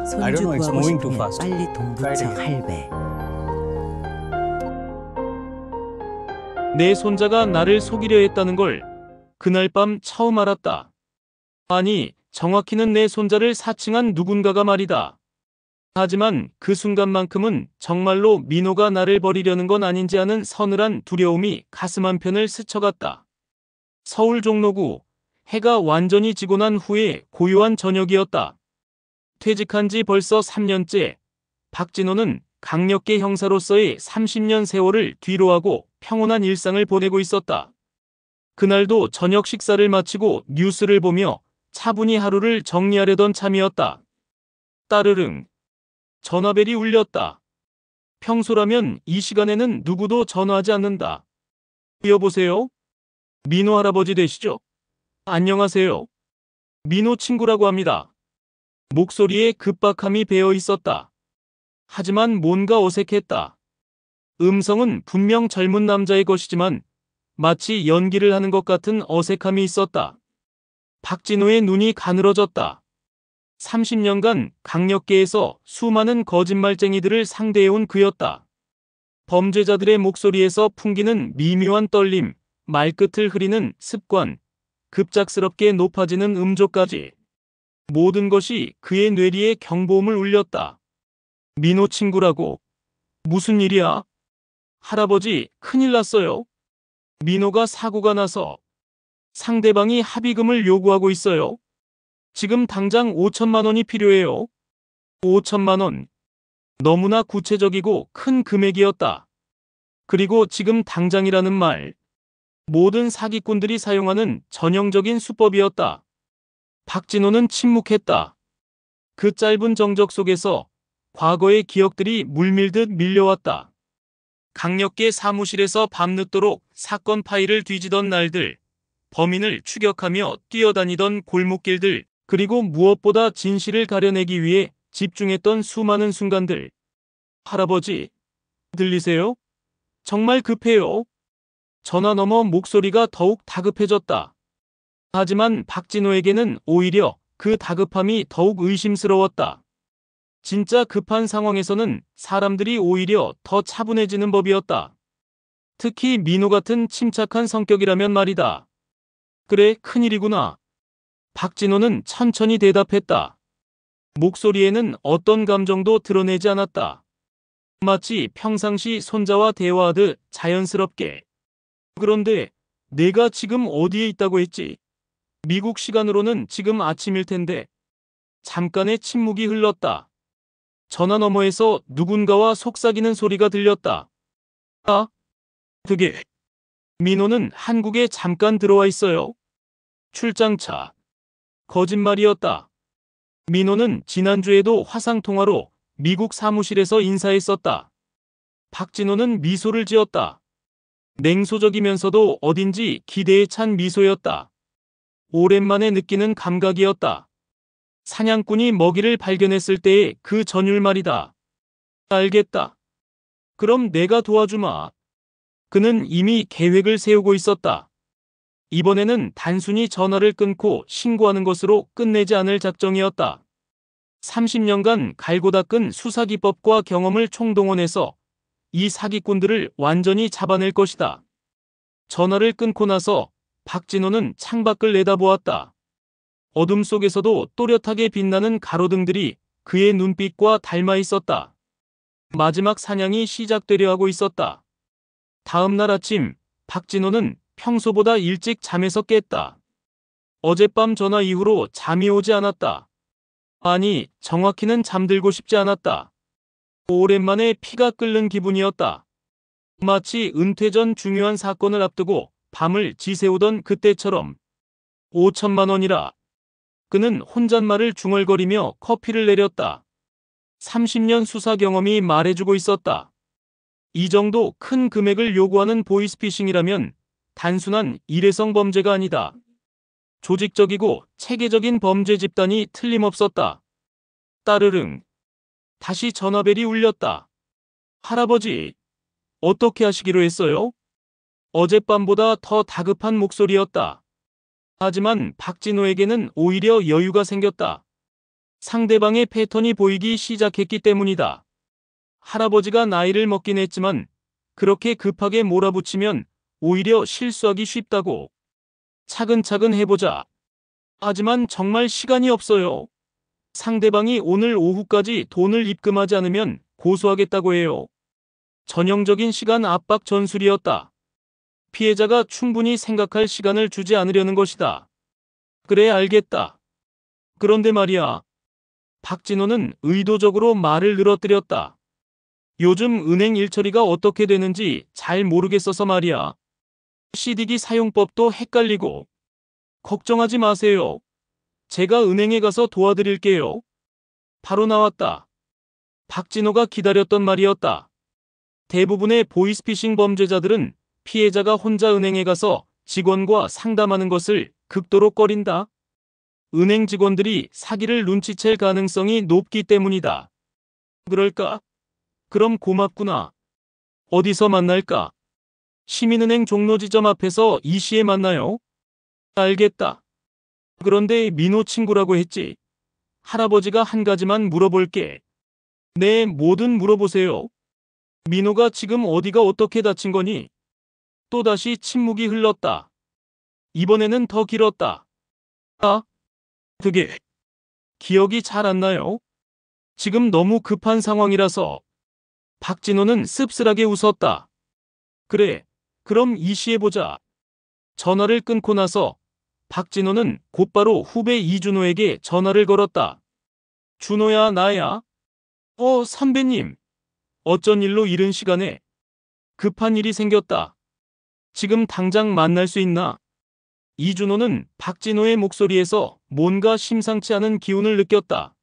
I don't 손주 know, it's 구하고 moving too 싶으면 fast. 빨리 Try 동부쳐 it again. 할배. 내 손자가 나를 속이려 했다는 걸 그날 밤 처음 알았다. 아니, 정확히는 내 손자를 사칭한 누군가가 말이다. 하지만 그 순간만큼은 정말로 민호가 나를 버리려는 건 아닌지 하는 서늘한 두려움이 가슴 한편을 스쳐갔다. 서울 종로구, 해가 완전히 지고 난 후에 고요한 저녁이었다. 퇴직한 지 벌써 3년째, 박진호는 강력계 형사로서의 30년 세월을 뒤로하고 평온한 일상을 보내고 있었다. 그날도 저녁 식사를 마치고 뉴스를 보며 차분히 하루를 정리하려던 참이었다. 따르릉. 전화벨이 울렸다. 평소라면 이 시간에는 누구도 전화하지 않는다. 여보세요? 민호 할아버지 되시죠? 안녕하세요. 민호 친구라고 합니다. 목소리에 급박함이 배어 있었다. 하지만 뭔가 어색했다. 음성은 분명 젊은 남자의 것이지만 마치 연기를 하는 것 같은 어색함이 있었다. 박진호의 눈이 가늘어졌다. 30년간 강력계에서 수많은 거짓말쟁이들을 상대해온 그였다. 범죄자들의 목소리에서 풍기는 미묘한 떨림, 말끝을 흐리는 습관, 급작스럽게 높아지는 음조까지. 모든 것이 그의 뇌리에 경보음을 울렸다. 민호 친구라고? 무슨 일이야? 할아버지, 큰일 났어요. 민호가 사고가 나서 상대방이 합의금을 요구하고 있어요. 지금 당장 5천만 원이 필요해요. 5천만 원. 너무나 구체적이고 큰 금액이었다. 그리고 지금 당장이라는 말. 모든 사기꾼들이 사용하는 전형적인 수법이었다. 박진호는 침묵했다. 그 짧은 정적 속에서 과거의 기억들이 물밀듯 밀려왔다. 강력계 사무실에서 밤늦도록 사건 파일을 뒤지던 날들, 범인을 추격하며 뛰어다니던 골목길들, 그리고 무엇보다 진실을 가려내기 위해 집중했던 수많은 순간들. 할아버지, 들리세요? 정말 급해요. 전화 너머 목소리가 더욱 다급해졌다. 하지만 박진호에게는 오히려 그 다급함이 더욱 의심스러웠다. 진짜 급한 상황에서는 사람들이 오히려 더 차분해지는 법이었다. 특히 민호 같은 침착한 성격이라면 말이다. 그래, 큰일이구나. 박진호는 천천히 대답했다. 목소리에는 어떤 감정도 드러내지 않았다. 마치 평상시 손자와 대화하듯 자연스럽게. 그런데 내가 지금 어디에 있다고 했지? 미국 시간으로는 지금 아침일 텐데. 잠깐의 침묵이 흘렀다. 전화 너머에서 누군가와 속삭이는 소리가 들렸다. 아, 그게. 민호는 한국에 잠깐 들어와 있어요. 출장차. 거짓말이었다. 민호는 지난주에도 화상통화로 미국 사무실에서 인사했었다. 박진호는 미소를 지었다. 냉소적이면서도 어딘지 기대에 찬 미소였다. 오랜만에 느끼는 감각이었다. 사냥꾼이 먹이를 발견했을 때의 그 전율 말이다. 알겠다. 그럼 내가 도와주마. 그는 이미 계획을 세우고 있었다. 이번에는 단순히 전화를 끊고 신고하는 것으로 끝내지 않을 작정이었다. 30년간 갈고 닦은 수사기법과 경험을 총동원해서 이 사기꾼들을 완전히 잡아낼 것이다. 전화를 끊고 나서 박진호는 창밖을 내다보았다. 어둠 속에서도 또렷하게 빛나는 가로등들이 그의 눈빛과 닮아 있었다. 마지막 사냥이 시작되려 하고 있었다. 다음 날 아침, 박진호는 평소보다 일찍 잠에서 깼다. 어젯밤 전화 이후로 잠이 오지 않았다. 아니, 정확히는 잠들고 싶지 않았다. 오랜만에 피가 끓는 기분이었다. 마치 은퇴 전 중요한 사건을 앞두고 밤을 지새우던 그때처럼. 5천만 원이라. 그는 혼잣말을 중얼거리며 커피를 내렸다. 30년 수사 경험이 말해주고 있었다. 이 정도 큰 금액을 요구하는 보이스피싱이라면 단순한 일회성 범죄가 아니다. 조직적이고 체계적인 범죄 집단이 틀림없었다. 따르릉. 다시 전화벨이 울렸다. 할아버지, 어떻게 하시기로 했어요? 어젯밤보다 더 다급한 목소리였다. 하지만 박진호에게는 오히려 여유가 생겼다. 상대방의 패턴이 보이기 시작했기 때문이다. 할아버지가 나이를 먹긴 했지만 그렇게 급하게 몰아붙이면 오히려 실수하기 쉽다고. 차근차근 해보자. 하지만 정말 시간이 없어요. 상대방이 오늘 오후까지 돈을 입금하지 않으면 고소하겠다고 해요. 전형적인 시간 압박 전술이었다. 피해자가 충분히 생각할 시간을 주지 않으려는 것이다. 그래, 알겠다. 그런데 말이야. 박진호는 의도적으로 말을 늘어뜨렸다. 요즘 은행 일처리가 어떻게 되는지 잘 모르겠어서 말이야. CD기 사용법도 헷갈리고. 걱정하지 마세요. 제가 은행에 가서 도와드릴게요. 바로 나왔다. 박진호가 기다렸던 말이었다. 대부분의 보이스피싱 범죄자들은 피해자가 혼자 은행에 가서 직원과 상담하는 것을 극도로 꺼린다. 은행 직원들이 사기를 눈치챌 가능성이 높기 때문이다. 그럴까? 그럼 고맙구나. 어디서 만날까? 시민은행 종로 지점 앞에서 이 시에 만나요. 알겠다. 그런데 민호 친구라고 했지. 할아버지가 한 가지만 물어볼게. 네, 뭐든 물어보세요. 민호가 지금 어디가 어떻게 다친 거니? 또다시 침묵이 흘렀다. 이번에는 더 길었다. 아, 그게 기억이 잘 안 나요. 지금 너무 급한 상황이라서. 박진호는 씁쓸하게 웃었다. 그래, 그럼 이 시에 보자. 전화를 끊고 나서 박진호는 곧바로 후배 이준호에게 전화를 걸었다. 준호야, 나야. 선배님. 어쩐 일로 이른 시간에? 급한 일이 생겼다. 지금 당장 만날 수 있나? 이준호는 박진호의 목소리에서 뭔가 심상치 않은 기운을 느꼈다.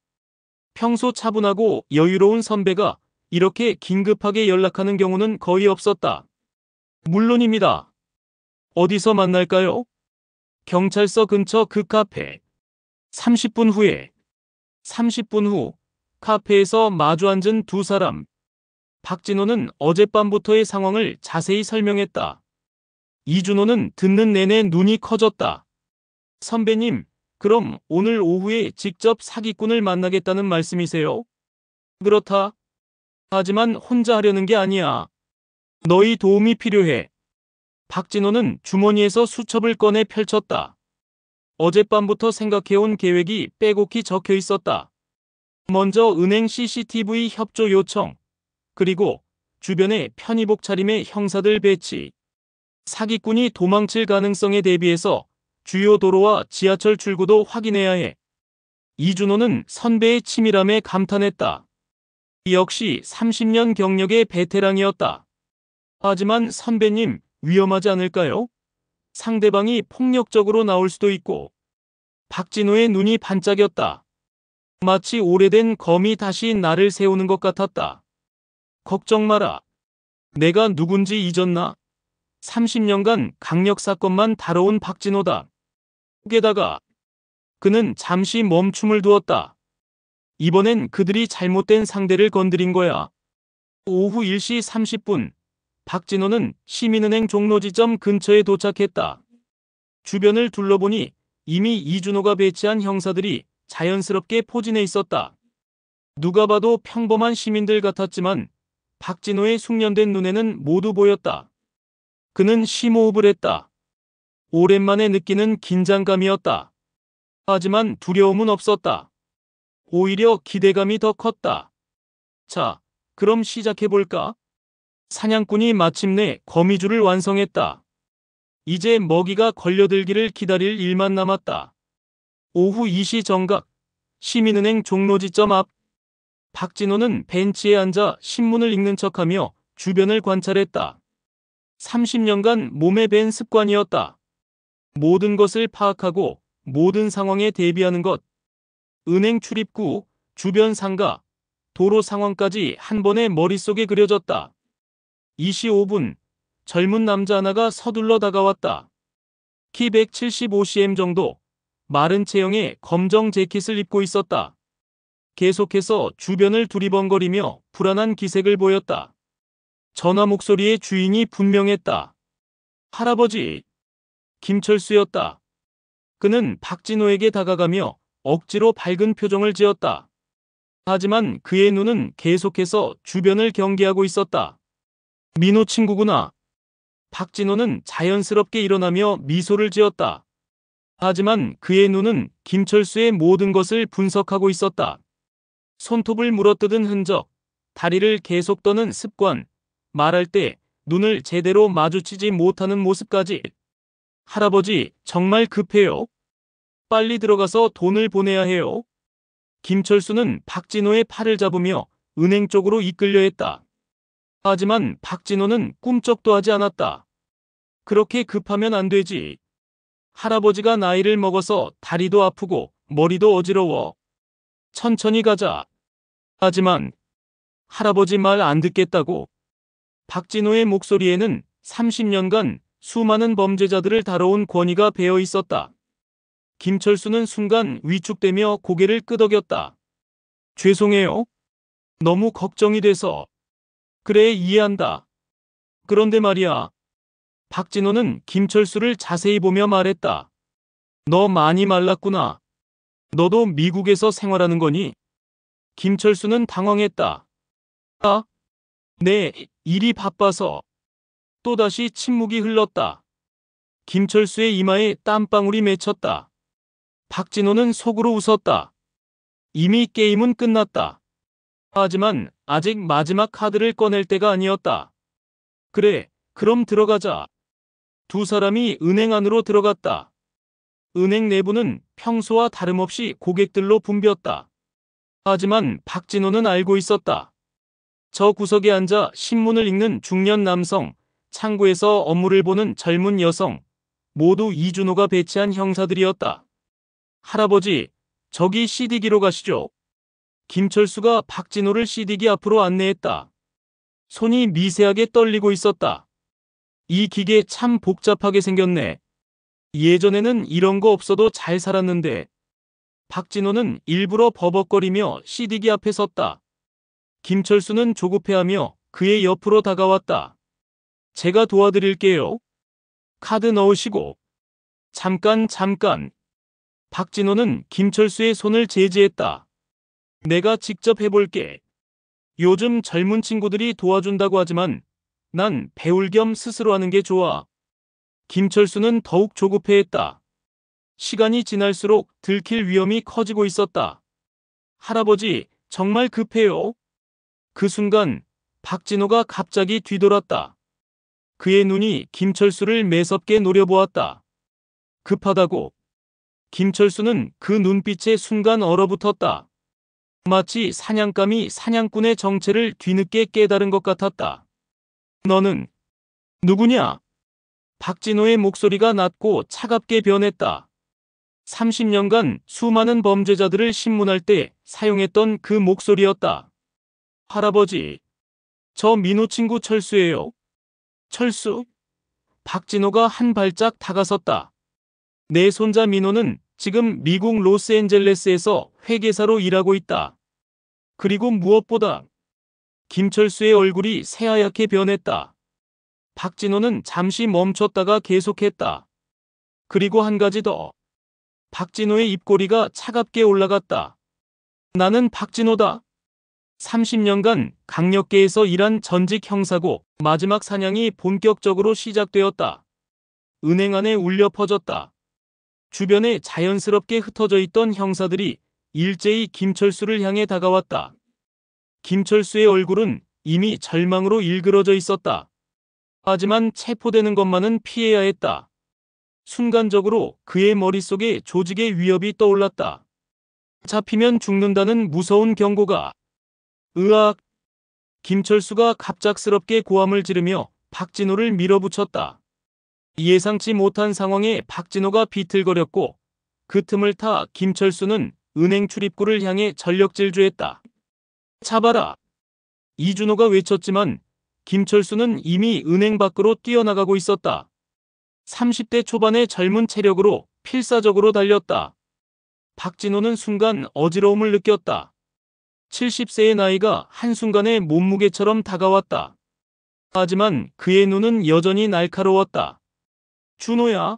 평소 차분하고 여유로운 선배가 이렇게 긴급하게 연락하는 경우는 거의 없었다. 물론입니다. 어디서 만날까요? 경찰서 근처 그 카페. 30분 후에. 30분 후 카페에서 마주 앉은 두 사람. 박진호는 어젯밤부터의 상황을 자세히 설명했다. 이준호는 듣는 내내 눈이 커졌다. 선배님, 그럼 오늘 오후에 직접 사기꾼을 만나겠다는 말씀이세요? 그렇다. 하지만 혼자 하려는 게 아니야. 너희 도움이 필요해. 박진호는 주머니에서 수첩을 꺼내 펼쳤다. 어젯밤부터 생각해온 계획이 빼곡히 적혀 있었다. 먼저 은행 CCTV 협조 요청, 그리고 주변에 편의복 차림의 형사들 배치. 사기꾼이 도망칠 가능성에 대비해서 주요 도로와 지하철 출구도 확인해야 해. 이준호는 선배의 치밀함에 감탄했다. 역시 30년 경력의 베테랑이었다. 하지만 선배님, 위험하지 않을까요? 상대방이 폭력적으로 나올 수도 있고. 박진호의 눈이 반짝였다. 마치 오래된 검이 다시 나를 세우는 것 같았다. 걱정 마라. 내가 누군지 잊었나? 30년간 강력 사건만 다뤄온 박진호다. 게다가 그는 잠시 멈춤을 두었다. 이번엔 그들이 잘못된 상대를 건드린 거야. 오후 1시 30분. 박진호는 시민은행 종로 지점 근처에 도착했다. 주변을 둘러보니 이미 이준호가 배치한 형사들이 자연스럽게 포진해 있었다. 누가 봐도 평범한 시민들 같았지만 박진호의 숙련된 눈에는 모두 보였다. 그는 심호흡을 했다. 오랜만에 느끼는 긴장감이었다. 하지만 두려움은 없었다. 오히려 기대감이 더 컸다. 자, 그럼 시작해볼까? 사냥꾼이 마침내 거미줄을 완성했다. 이제 먹이가 걸려들기를 기다릴 일만 남았다. 오후 2시 정각, 시민은행 종로 지점 앞. 박진호는 벤치에 앉아 신문을 읽는 척하며 주변을 관찰했다. 30년간 몸에 밴 습관이었다. 모든 것을 파악하고 모든 상황에 대비하는 것. 은행 출입구, 주변 상가, 도로 상황까지 한 번에 머릿속에 그려졌다. 2시 5분, 젊은 남자 하나가 서둘러 다가왔다. 키 175cm 정도, 마른 체형에 검정 재킷을 입고 있었다. 계속해서 주변을 두리번거리며 불안한 기색을 보였다. 전화 목소리의 주인이 분명했다. 할아버지. 김철수였다. 그는 박진호에게 다가가며 억지로 밝은 표정을 지었다. 하지만 그의 눈은 계속해서 주변을 경계하고 있었다. 민호 친구구나. 박진호는 자연스럽게 일어나며 미소를 지었다. 하지만 그의 눈은 김철수의 모든 것을 분석하고 있었다. 손톱을 물어뜯은 흔적, 다리를 계속 떠는 습관, 말할 때 눈을 제대로 마주치지 못하는 모습까지. 할아버지, 정말 급해요. 빨리 들어가서 돈을 보내야 해요. 김철수는 박진호의 팔을 잡으며 은행 쪽으로 이끌려 했다. 하지만 박진호는 꿈쩍도 하지 않았다. 그렇게 급하면 안 되지. 할아버지가 나이를 먹어서 다리도 아프고 머리도 어지러워. 천천히 가자. 하지만 할아버지 말 안 듣겠다고. 박진호의 목소리에는 30년간 수많은 범죄자들을 다뤄온 권위가 배어 있었다. 김철수는 순간 위축되며 고개를 끄덕였다. 죄송해요. 너무 걱정이 돼서. 그래, 이해한다. 그런데 말이야. 박진호는 김철수를 자세히 보며 말했다. 너 많이 말랐구나. 너도 미국에서 생활하는 거니? 김철수는 당황했다. 아, 네, 일이 바빠서. 또다시 침묵이 흘렀다. 김철수의 이마에 땀방울이 맺혔다. 박진호는 속으로 웃었다. 이미 게임은 끝났다. 하지만 아직 마지막 카드를 꺼낼 때가 아니었다. 그래, 그럼 들어가자. 두 사람이 은행 안으로 들어갔다. 은행 내부는 평소와 다름없이 고객들로 붐볐다. 하지만 박진호는 알고 있었다. 저 구석에 앉아 신문을 읽는 중년 남성, 창구에서 업무를 보는 젊은 여성, 모두 이준호가 배치한 형사들이었다. 할아버지, 저기 CD기로 가시죠. 김철수가 박진호를 CD기 앞으로 안내했다. 손이 미세하게 떨리고 있었다. 이 기계 참 복잡하게 생겼네. 예전에는 이런 거 없어도 잘 살았는데. 박진호는 일부러 버벅거리며 CD기 앞에 섰다. 김철수는 조급해하며 그의 옆으로 다가왔다. 제가 도와드릴게요. 카드 넣으시고. 잠깐. 박진호는 김철수의 손을 제지했다. 내가 직접 해볼게. 요즘 젊은 친구들이 도와준다고 하지만 난 배울 겸 스스로 하는 게 좋아. 김철수는 더욱 조급해했다. 시간이 지날수록 들킬 위험이 커지고 있었다. 할아버지, 정말 급해요. 그 순간 박진호가 갑자기 뒤돌았다. 그의 눈이 김철수를 매섭게 노려보았다. 급하다고. 김철수는 그 눈빛에 순간 얼어붙었다. 마치 사냥감이 사냥꾼의 정체를 뒤늦게 깨달은 것 같았다. 너는 누구냐? 박진호의 목소리가 낮고 차갑게 변했다. 30년간 수많은 범죄자들을 신문할 때 사용했던 그 목소리였다. 할아버지, 저 민호 친구 철수예요. 철수? 박진호가 한 발짝 다가섰다. 내 손자 민호는 지금 미국 로스앤젤레스에서 회계사로 일하고 있다. 그리고 무엇보다 김철수의 얼굴이 새하얗게 변했다. 박진호는 잠시 멈췄다가 계속했다. 그리고 한 가지 더. 박진호의 입꼬리가 차갑게 올라갔다. 나는 박진호다. 30년간 강력계에서 일한 전직 형사고 마지막 사냥이 본격적으로 시작되었다. 은행 안에 울려 퍼졌다. 주변에 자연스럽게 흩어져 있던 형사들이 일제히 김철수를 향해 다가왔다. 김철수의 얼굴은 이미 절망으로 일그러져 있었다. 하지만 체포되는 것만은 피해야 했다. 순간적으로 그의 머릿속에 조직의 위협이 떠올랐다. 잡히면 죽는다는 무서운 경고가. 으악! 김철수가 갑작스럽게 고함을 지르며 박진호를 밀어붙였다. 예상치 못한 상황에 박진호가 비틀거렸고 그 틈을 타 김철수는 은행 출입구를 향해 전력 질주했다. 잡아라! 이준호가 외쳤지만 김철수는 이미 은행 밖으로 뛰어나가고 있었다. 30대 초반의 젊은 체력으로 필사적으로 달렸다. 박진호는 순간 어지러움을 느꼈다. 70세의 나이가 한순간에 몸무게처럼 다가왔다. 하지만 그의 눈은 여전히 날카로웠다. 준호야,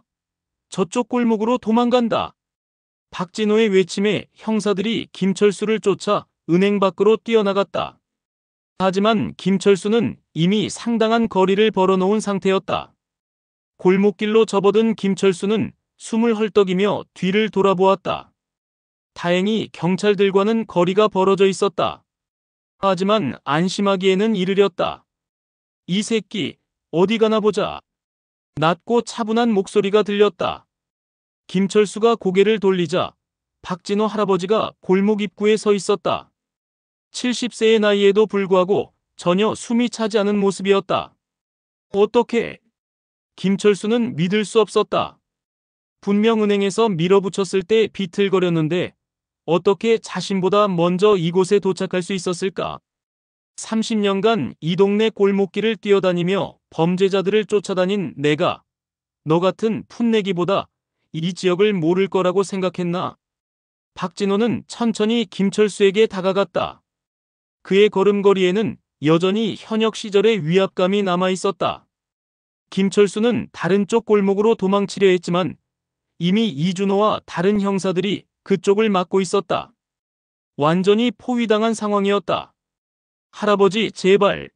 저쪽 골목으로 도망간다. 박진호의 외침에 형사들이 김철수를 쫓아 은행 밖으로 뛰어나갔다. 하지만 김철수는 이미 상당한 거리를 벌어놓은 상태였다. 골목길로 접어든 김철수는 숨을 헐떡이며 뒤를 돌아보았다. 다행히 경찰들과는 거리가 벌어져 있었다. 하지만 안심하기에는 이르렸다. 이 새끼, 어디 가나 보자. 낮고 차분한 목소리가 들렸다. 김철수가 고개를 돌리자 박진호 할아버지가 골목 입구에 서 있었다. 70세의 나이에도 불구하고 전혀 숨이 차지 않은 모습이었다. 어떻게? 김철수는 믿을 수 없었다. 분명 은행에서 밀어붙였을 때 비틀거렸는데 어떻게 자신보다 먼저 이곳에 도착할 수 있었을까? 30년간 이 동네 골목길을 뛰어다니며 범죄자들을 쫓아다닌 내가 너 같은 풋내기보다 이 지역을 모를 거라고 생각했나? 박진호는 천천히 김철수에게 다가갔다. 그의 걸음걸이에는 여전히 현역 시절의 위압감이 남아 있었다. 김철수는 다른 쪽 골목으로 도망치려 했지만 이미 이준호와 다른 형사들이 그쪽을 막고 있었다. 완전히 포위당한 상황이었다. 할아버지, 제발.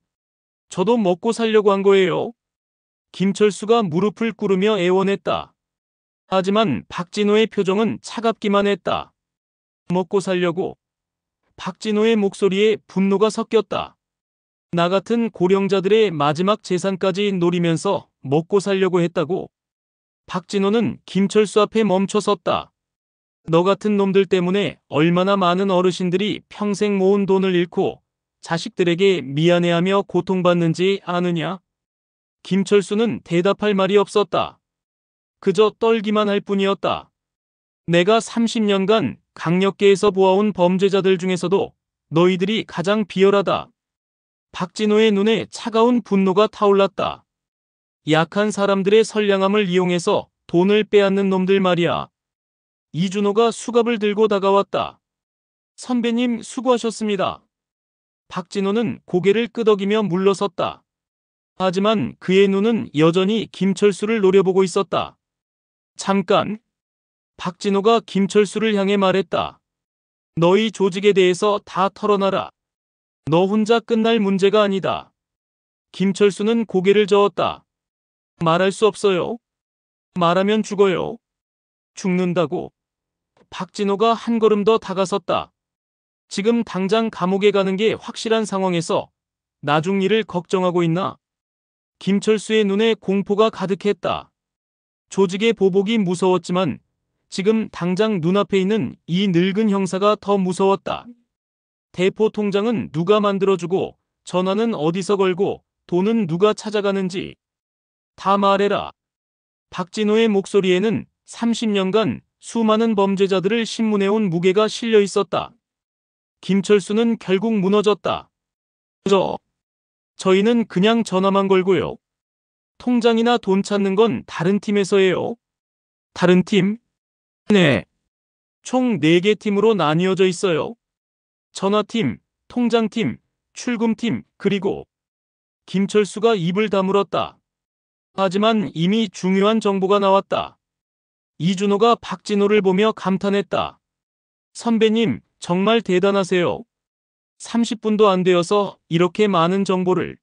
저도 먹고 살려고 한 거예요. 김철수가 무릎을 꿇으며 애원했다. 하지만 박진호의 표정은 차갑기만 했다. 먹고 살려고. 박진호의 목소리에 분노가 섞였다. 나 같은 고령자들의 마지막 재산까지 노리면서 먹고 살려고 했다고. 박진호는 김철수 앞에 멈춰섰다. 너 같은 놈들 때문에 얼마나 많은 어르신들이 평생 모은 돈을 잃고 자식들에게 미안해하며 고통받는지 아느냐? 김철수는 대답할 말이 없었다. 그저 떨기만 할 뿐이었다. 내가 30년간 강력계에서 보아온 범죄자들 중에서도 너희들이 가장 비열하다. 박진호의 눈에 차가운 분노가 타올랐다. 약한 사람들의 선량함을 이용해서 돈을 빼앗는 놈들 말이야. 이준호가 수갑을 들고 다가왔다. 선배님, 수고하셨습니다. 박진호는 고개를 끄덕이며 물러섰다. 하지만 그의 눈은 여전히 김철수를 노려보고 있었다. 잠깐. 박진호가 김철수를 향해 말했다. 너희 조직에 대해서 다 털어놔라. 너 혼자 끝날 문제가 아니다. 김철수는 고개를 저었다. 말할 수 없어요. 말하면 죽어요. 죽는다고. 박진호가 한 걸음 더 다가섰다. 지금 당장 감옥에 가는 게 확실한 상황에서 나중 일을 걱정하고 있나? 김철수의 눈에 공포가 가득했다. 조직의 보복이 무서웠지만 지금 당장 눈앞에 있는 이 늙은 형사가 더 무서웠다. 대포 통장은 누가 만들어주고 전화는 어디서 걸고 돈은 누가 찾아가는지 다 말해라. 박진호의 목소리에는 30년간 수많은 범죄자들을 신문해온 무게가 실려 있었다. 김철수는 결국 무너졌다. 저희는 그냥 전화만 걸고요. 통장이나 돈 찾는 건 다른 팀에서 해요. 다른 팀? 네. 총 4개 팀으로 나뉘어져 있어요. 전화팀, 통장팀, 출금팀, 그리고 김철수가 입을 다물었다. 하지만 이미 중요한 정보가 나왔다. 이준호가 박진호를 보며 감탄했다. 선배님, 정말 대단하세요. 30분도 안 되어서 이렇게 많은 정보를.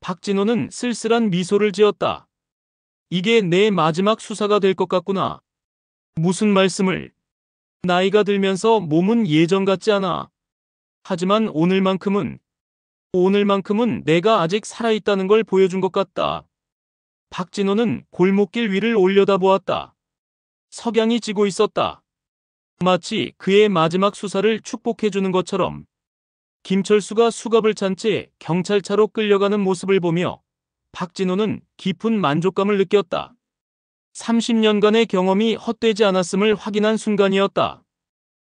박진호는 쓸쓸한 미소를 지었다. 이게 내 마지막 수사가 될 것 같구나. 무슨 말씀을. 나이가 들면서 몸은 예전 같지 않아. 하지만 오늘만큼은 내가 아직 살아있다는 걸 보여준 것 같다. 박진호는 골목길 위를 올려다보았다. 석양이 지고 있었다. 마치 그의 마지막 수사를 축복해주는 것처럼. 김철수가 수갑을 찬 채 경찰차로 끌려가는 모습을 보며 박진호는 깊은 만족감을 느꼈다. 30년간의 경험이 헛되지 않았음을 확인한 순간이었다.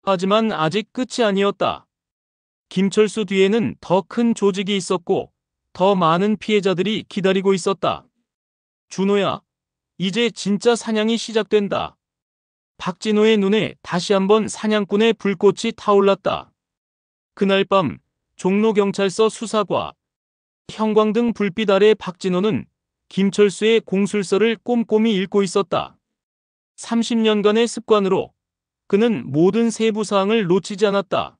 하지만 아직 끝이 아니었다. 김철수 뒤에는 더 큰 조직이 있었고 더 많은 피해자들이 기다리고 있었다. 준호야, 이제 진짜 사냥이 시작된다. 박진호의 눈에 다시 한번 사냥꾼의 불꽃이 타올랐다. 그날 밤 종로경찰서 수사과, 형광등 불빛 아래 박진호는 김철수의 공술서를 꼼꼼히 읽고 있었다. 30년간의 습관으로 그는 모든 세부 사항을 놓치지 않았다.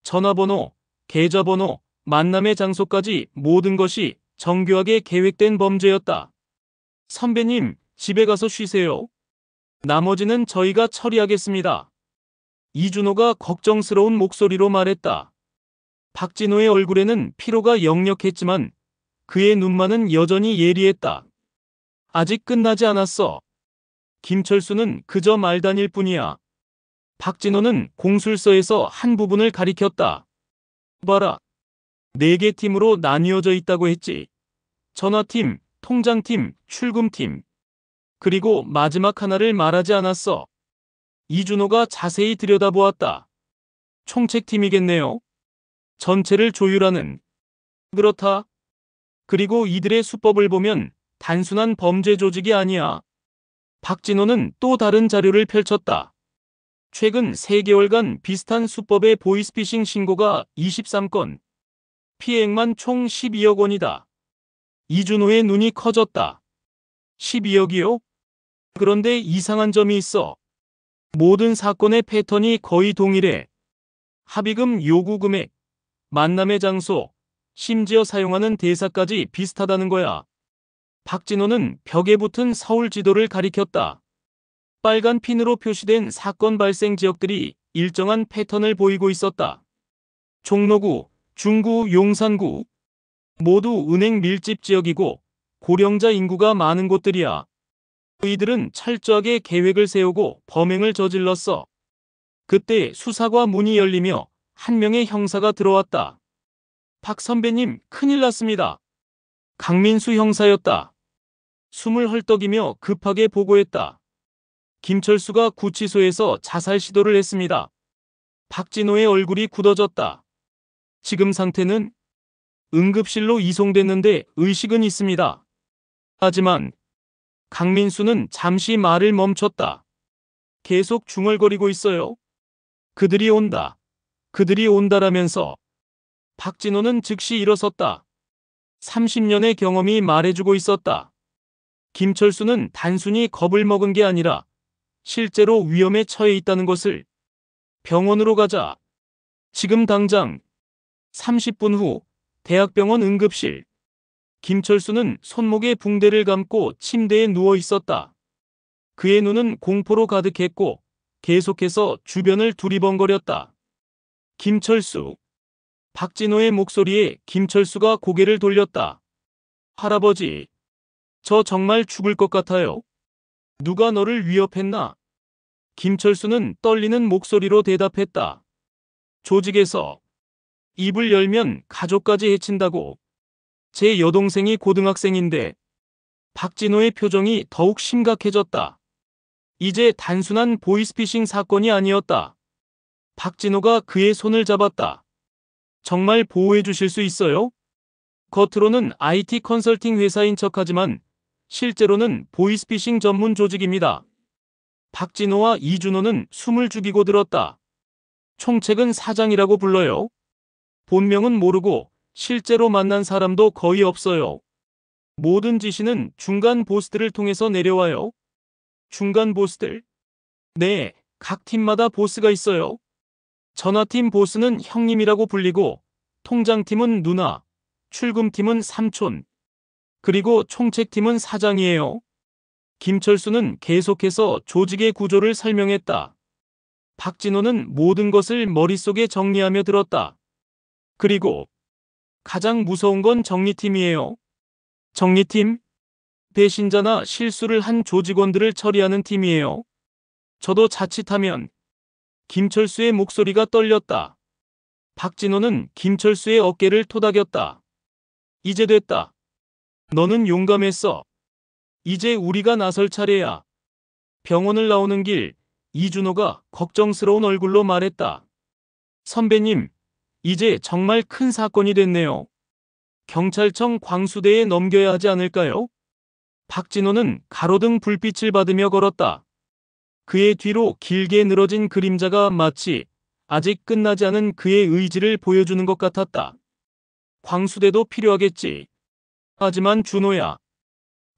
전화번호, 계좌번호, 만남의 장소까지 모든 것이 정교하게 계획된 범죄였다. 선배님, 집에 가서 쉬세요. 나머지는 저희가 처리하겠습니다. 이준호가 걱정스러운 목소리로 말했다. 박진호의 얼굴에는 피로가 역력했지만 그의 눈만은 여전히 예리했다. 아직 끝나지 않았어. 김철수는 그저 말단일 뿐이야. 박진호는 공술서에서 한 부분을 가리켰다. 봐라. 4개 팀으로 나뉘어져 있다고 했지. 전화팀, 통장팀, 출금팀. 그리고 마지막 하나를 말하지 않았어. 이준호가 자세히 들여다보았다. 총책팀이겠네요. 전체를 조율하는. 그렇다. 그리고 이들의 수법을 보면 단순한 범죄 조직이 아니야. 박진호는 또 다른 자료를 펼쳤다. 최근 3개월간 비슷한 수법의 보이스피싱 신고가 23건. 피해액만 총 12억 원이다. 이준호의 눈이 커졌다. 12억이요? 그런데 이상한 점이 있어. 모든 사건의 패턴이 거의 동일해. 합의금 요구 금액, 만남의 장소, 심지어 사용하는 대사까지 비슷하다는 거야. 박진호는 벽에 붙은 서울 지도를 가리켰다. 빨간 핀으로 표시된 사건 발생 지역들이 일정한 패턴을 보이고 있었다. 종로구, 중구, 용산구. 모두 은행 밀집 지역이고 고령자 인구가 많은 곳들이야. 이들은 철저하게 계획을 세우고 범행을 저질렀어. 그때 수사과 문이 열리며 한 명의 형사가 들어왔다. 박 선배님, 큰일 났습니다. 강민수 형사였다. 숨을 헐떡이며 급하게 보고했다. 김철수가 구치소에서 자살 시도를 했습니다. 박진호의 얼굴이 굳어졌다. 지금 상태는? 응급실로 이송됐는데 의식은 있습니다. 하지만 강민수는 잠시 말을 멈췄다. 계속 중얼거리고 있어요. 그들이 온다. 그들이 온다라면서. 박진호는 즉시 일어섰다. 30년의 경험이 말해주고 있었다. 김철수는 단순히 겁을 먹은 게 아니라 실제로 위험에 처해 있다는 것을. 병원으로 가자. 지금 당장. 30분 후 대학병원 응급실. 김철수는 손목에 붕대를 감고 침대에 누워 있었다. 그의 눈은 공포로 가득했고 계속해서 주변을 두리번거렸다. 김철수. 박진호의 목소리에 김철수가 고개를 돌렸다. 할아버지, 저 정말 죽을 것 같아요. 누가 너를 위협했나? 김철수는 떨리는 목소리로 대답했다. 조직에서. 입을 열면 가족까지 해친다고. 제 여동생이 고등학생인데. 박진호의 표정이 더욱 심각해졌다. 이제 단순한 보이스피싱 사건이 아니었다. 박진호가 그의 손을 잡았다. 정말 보호해 주실 수 있어요? 겉으로는 IT 컨설팅 회사인 척하지만 실제로는 보이스피싱 전문 조직입니다. 박진호와 이준호는 숨을 죽이고 들었다. 총책은 사장이라고 불러요. 본명은 모르고 실제로 만난 사람도 거의 없어요. 모든 지시는 중간 보스들을 통해서 내려와요. 중간 보스들? 네, 각 팀마다 보스가 있어요. 전화팀 보스는 형님이라고 불리고 통장팀은 누나, 출금팀은 삼촌, 그리고 총책팀은 사장이에요. 김철수는 계속해서 조직의 구조를 설명했다. 박진호는 모든 것을 머릿속에 정리하며 들었다. 그리고 가장 무서운 건 정리팀이에요. 정리팀? 배신자나 실수를 한 조직원들을 처리하는 팀이에요. 저도 자칫하면. 김철수의 목소리가 떨렸다. 박진호는 김철수의 어깨를 토닥였다. 이제 됐다. 너는 용감했어. 이제 우리가 나설 차례야. 병원을 나오는 길, 이준호가 걱정스러운 얼굴로 말했다. 선배님, 이제 정말 큰 사건이 됐네요. 경찰청 광수대에 넘겨야 하지 않을까요? 박진호는 가로등 불빛을 받으며 걸었다. 그의 뒤로 길게 늘어진 그림자가 마치 아직 끝나지 않은 그의 의지를 보여주는 것 같았다. 광수대도 필요하겠지. 하지만 준호야.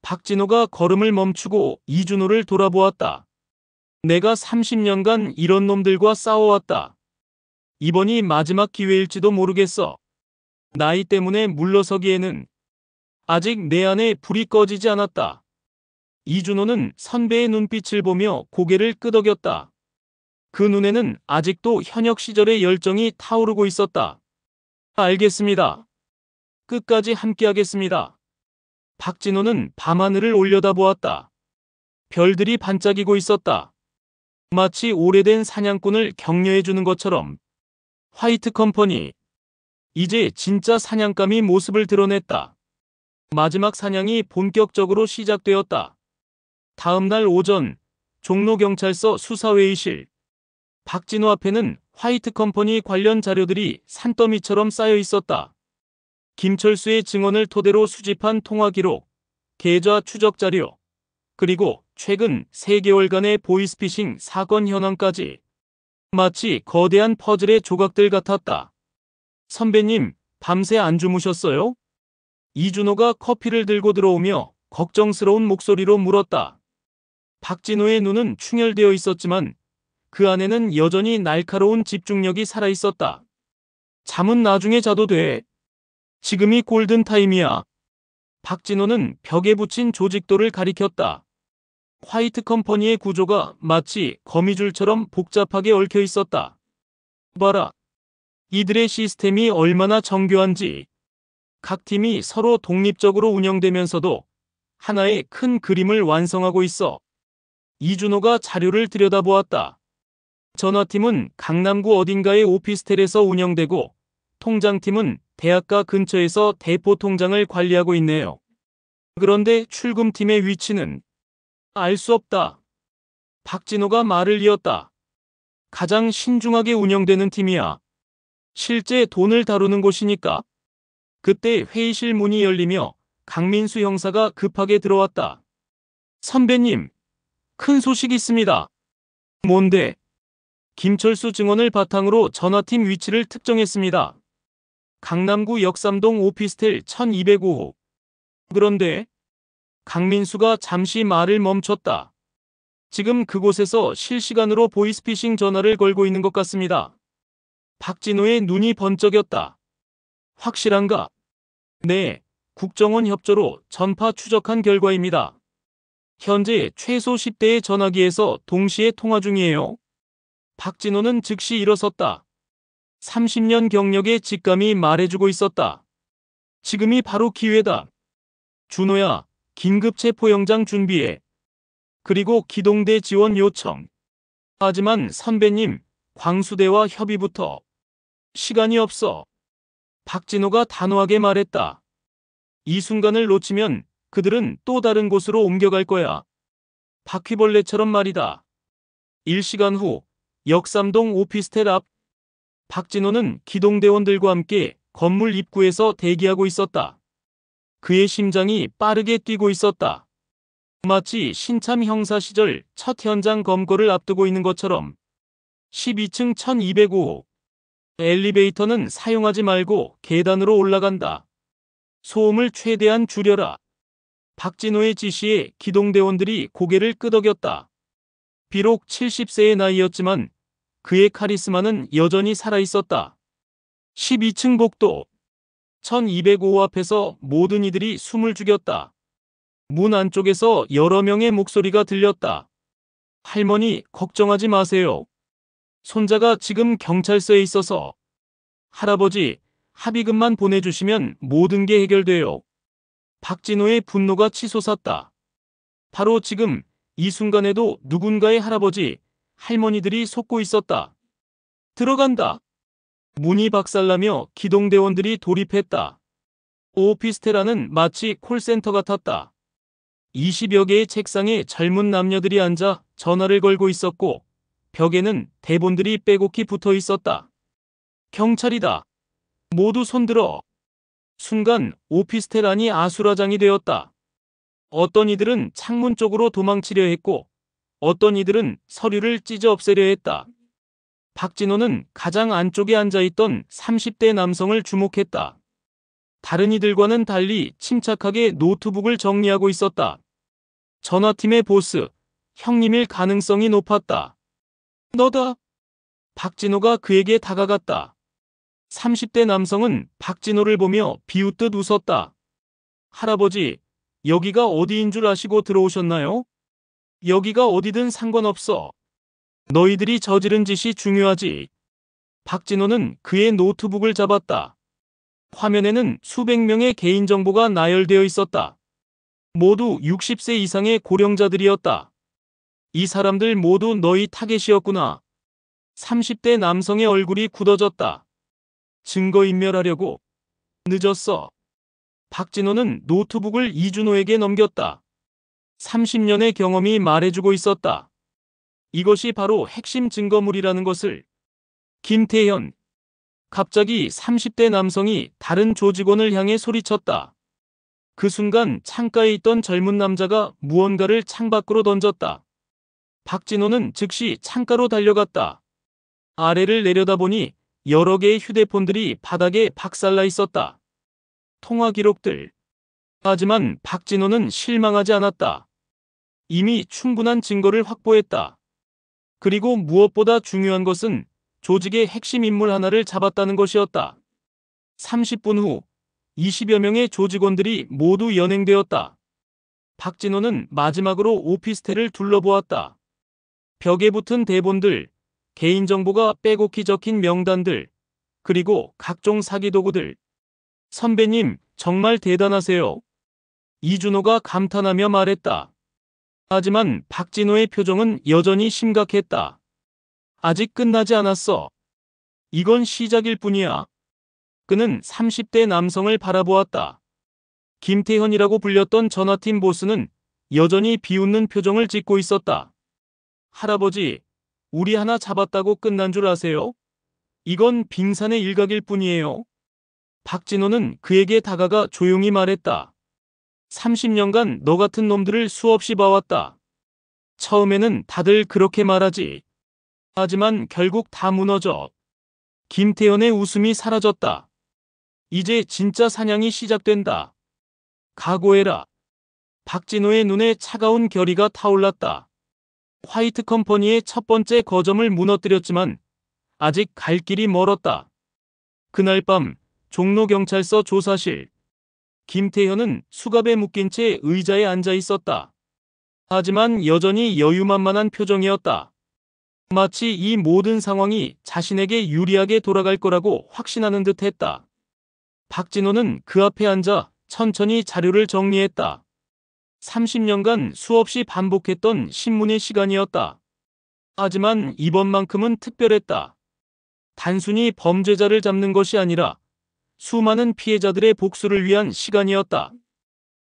박진호가 걸음을 멈추고 이준호를 돌아보았다. 내가 30년간 이런 놈들과 싸워왔다. 이번이 마지막 기회일지도 모르겠어. 나이 때문에 물러서기에는 아직 내 안에 불이 꺼지지 않았다. 이준호는 선배의 눈빛을 보며 고개를 끄덕였다. 그 눈에는 아직도 현역 시절의 열정이 타오르고 있었다. 알겠습니다. 끝까지 함께하겠습니다. 박진호는 밤하늘을 올려다보았다. 별들이 반짝이고 있었다. 마치 오래된 사냥꾼을 격려해주는 것처럼. 화이트 컴퍼니. 이제 진짜 사냥감이 모습을 드러냈다. 마지막 사냥이 본격적으로 시작되었다. 다음 날 오전, 종로경찰서 수사회의실. 박진호 앞에는 화이트 컴퍼니 관련 자료들이 산더미처럼 쌓여 있었다. 김철수의 증언을 토대로 수집한 통화 기록, 계좌 추적 자료, 그리고 최근 3개월간의 보이스피싱 사건 현황까지. 마치 거대한 퍼즐의 조각들 같았다. 선배님, 밤새 안 주무셨어요? 이준호가 커피를 들고 들어오며 걱정스러운 목소리로 물었다. 박진호의 눈은 충혈되어 있었지만 그 안에는 여전히 날카로운 집중력이 살아있었다. 잠은 나중에 자도 돼. 지금이 골든타임이야. 박진호는 벽에 붙인 조직도를 가리켰다. 화이트 컴퍼니의 구조가 마치 거미줄처럼 복잡하게 얽혀 있었다. 봐라. 이들의 시스템이 얼마나 정교한지. 각 팀이 서로 독립적으로 운영되면서도 하나의 큰 그림을 완성하고 있어. 이준호가 자료를 들여다보았다. 전화팀은 강남구 어딘가의 오피스텔에서 운영되고 통장팀은 대학가 근처에서 대포 통장을 관리하고 있네요. 그런데 출금팀의 위치는 알 수 없다. 박진호가 말을 이었다. 가장 신중하게 운영되는 팀이야. 실제 돈을 다루는 곳이니까. 그때 회의실 문이 열리며 강민수 형사가 급하게 들어왔다. 선배님, 큰 소식이 있습니다. 뭔데? 김철수 증언을 바탕으로 전화팀 위치를 특정했습니다. 강남구 역삼동 오피스텔 1205호. 그런데 강민수가 잠시 말을 멈췄다. 지금 그곳에서 실시간으로 보이스피싱 전화를 걸고 있는 것 같습니다. 박진호의 눈이 번쩍였다. 확실한가? 네, 국정원 협조로 전파 추적한 결과입니다. 현재 최소 10대의 전화기에서 동시에 통화 중이에요. 박진호는 즉시 일어섰다. 30년 경력의 직감이 말해주고 있었다. 지금이 바로 기회다. 준호야, 긴급 체포영장 준비해. 그리고 기동대 지원 요청. 하지만 선배님, 광수대와 협의부터. 시간이 없어. 박진호가 단호하게 말했다. 이 순간을 놓치면 그들은 또 다른 곳으로 옮겨갈 거야. 바퀴벌레처럼 말이다. 1시간 후 역삼동 오피스텔 앞. 박진호는 기동대원들과 함께 건물 입구에서 대기하고 있었다. 그의 심장이 빠르게 뛰고 있었다. 마치 신참 형사 시절 첫 현장 검거를 앞두고 있는 것처럼. 12층 1205호. 엘리베이터는 사용하지 말고 계단으로 올라간다. 소음을 최대한 줄여라. 박진호의 지시에 기동대원들이 고개를 끄덕였다. 비록 70세의 나이였지만 그의 카리스마는 여전히 살아있었다. 12층 복도. 1205 앞에서 모든 이들이 숨을 죽였다. 문 안쪽에서 여러 명의 목소리가 들렸다. 할머니, 걱정하지 마세요. 손자가 지금 경찰서에 있어서. 할아버지, 합의금만 보내주시면 모든 게 해결돼요. 박진호의 분노가 치솟았다. 바로 지금 이 순간에도 누군가의 할아버지, 할머니들이 속고 있었다. 들어간다. 문이 박살나며 기동대원들이 돌입했다. 오피스텔 안은 마치 콜센터 같았다. 20여 개의 책상에 젊은 남녀들이 앉아 전화를 걸고 있었고 벽에는 대본들이 빼곡히 붙어 있었다. 경찰이다. 모두 손들어. 순간 오피스텔 안이 아수라장이 되었다. 어떤 이들은 창문 쪽으로 도망치려 했고 어떤 이들은 서류를 찢어 없애려 했다. 박진호는 가장 안쪽에 앉아있던 30대 남성을 주목했다. 다른 이들과는 달리 침착하게 노트북을 정리하고 있었다. 전화팀의 보스, 형님일 가능성이 높았다. 너다. 박진호가 그에게 다가갔다. 30대 남성은 박진호를 보며 비웃듯 웃었다. 할아버지, 여기가 어디인 줄 아시고 들어오셨나요? 여기가 어디든 상관없어. 너희들이 저지른 짓이 중요하지. 박진호는 그의 노트북을 잡았다. 화면에는 수백 명의 개인정보가 나열되어 있었다. 모두 60세 이상의 고령자들이었다. 이 사람들 모두 너희 타겟이었구나. 30대 남성의 얼굴이 굳어졌다. 증거인멸하려고. 늦었어. 박진호는 노트북을 이준호에게 넘겼다. 30년의 경험이 말해주고 있었다. 이것이 바로 핵심 증거물이라는 것을. 김태현. 갑자기 30대 남성이 다른 조직원을 향해 소리쳤다. 그 순간 창가에 있던 젊은 남자가 무언가를 창밖으로 던졌다. 박진호는 즉시 창가로 달려갔다. 아래를 내려다보니 여러 개의 휴대폰들이 바닥에 박살나 있었다. 통화 기록들. 하지만 박진호는 실망하지 않았다. 이미 충분한 증거를 확보했다. 그리고 무엇보다 중요한 것은 조직의 핵심 인물 하나를 잡았다는 것이었다. 30분 후 20여 명의 조직원들이 모두 연행되었다. 박진호는 마지막으로 오피스텔을 둘러보았다. 벽에 붙은 대본들, 개인정보가 빼곡히 적힌 명단들, 그리고 각종 사기 도구들. 선배님, 정말 대단하세요. 이준호가 감탄하며 말했다. 하지만 박진호의 표정은 여전히 심각했다. 아직 끝나지 않았어. 이건 시작일 뿐이야. 그는 30대 남성을 바라보았다. 김태현이라고 불렸던 전화팀 보스는 여전히 비웃는 표정을 짓고 있었다. 할아버지, 우리 하나 잡았다고 끝난 줄 아세요? 이건 빙산의 일각일 뿐이에요. 박진호는 그에게 다가가 조용히 말했다. 30년간 너 같은 놈들을 수없이 봐왔다. 처음에는 다들 그렇게 말하지. 하지만 결국 다 무너져. 김태현의 웃음이 사라졌다. 이제 진짜 사냥이 시작된다. 각오해라. 박진호의 눈에 차가운 결의가 타올랐다. 화이트 컴퍼니의 첫 번째 거점을 무너뜨렸지만 아직 갈 길이 멀었다. 그날 밤 종로경찰서 조사실. 김태현은 수갑에 묶인 채 의자에 앉아 있었다. 하지만 여전히 여유만만한 표정이었다. 마치 이 모든 상황이 자신에게 유리하게 돌아갈 거라고 확신하는 듯 했다. 박진호는 그 앞에 앉아 천천히 자료를 정리했다. 30년간 수없이 반복했던 신문의 시간이었다. 하지만 이번만큼은 특별했다. 단순히 범죄자를 잡는 것이 아니라 수많은 피해자들의 복수를 위한 시간이었다.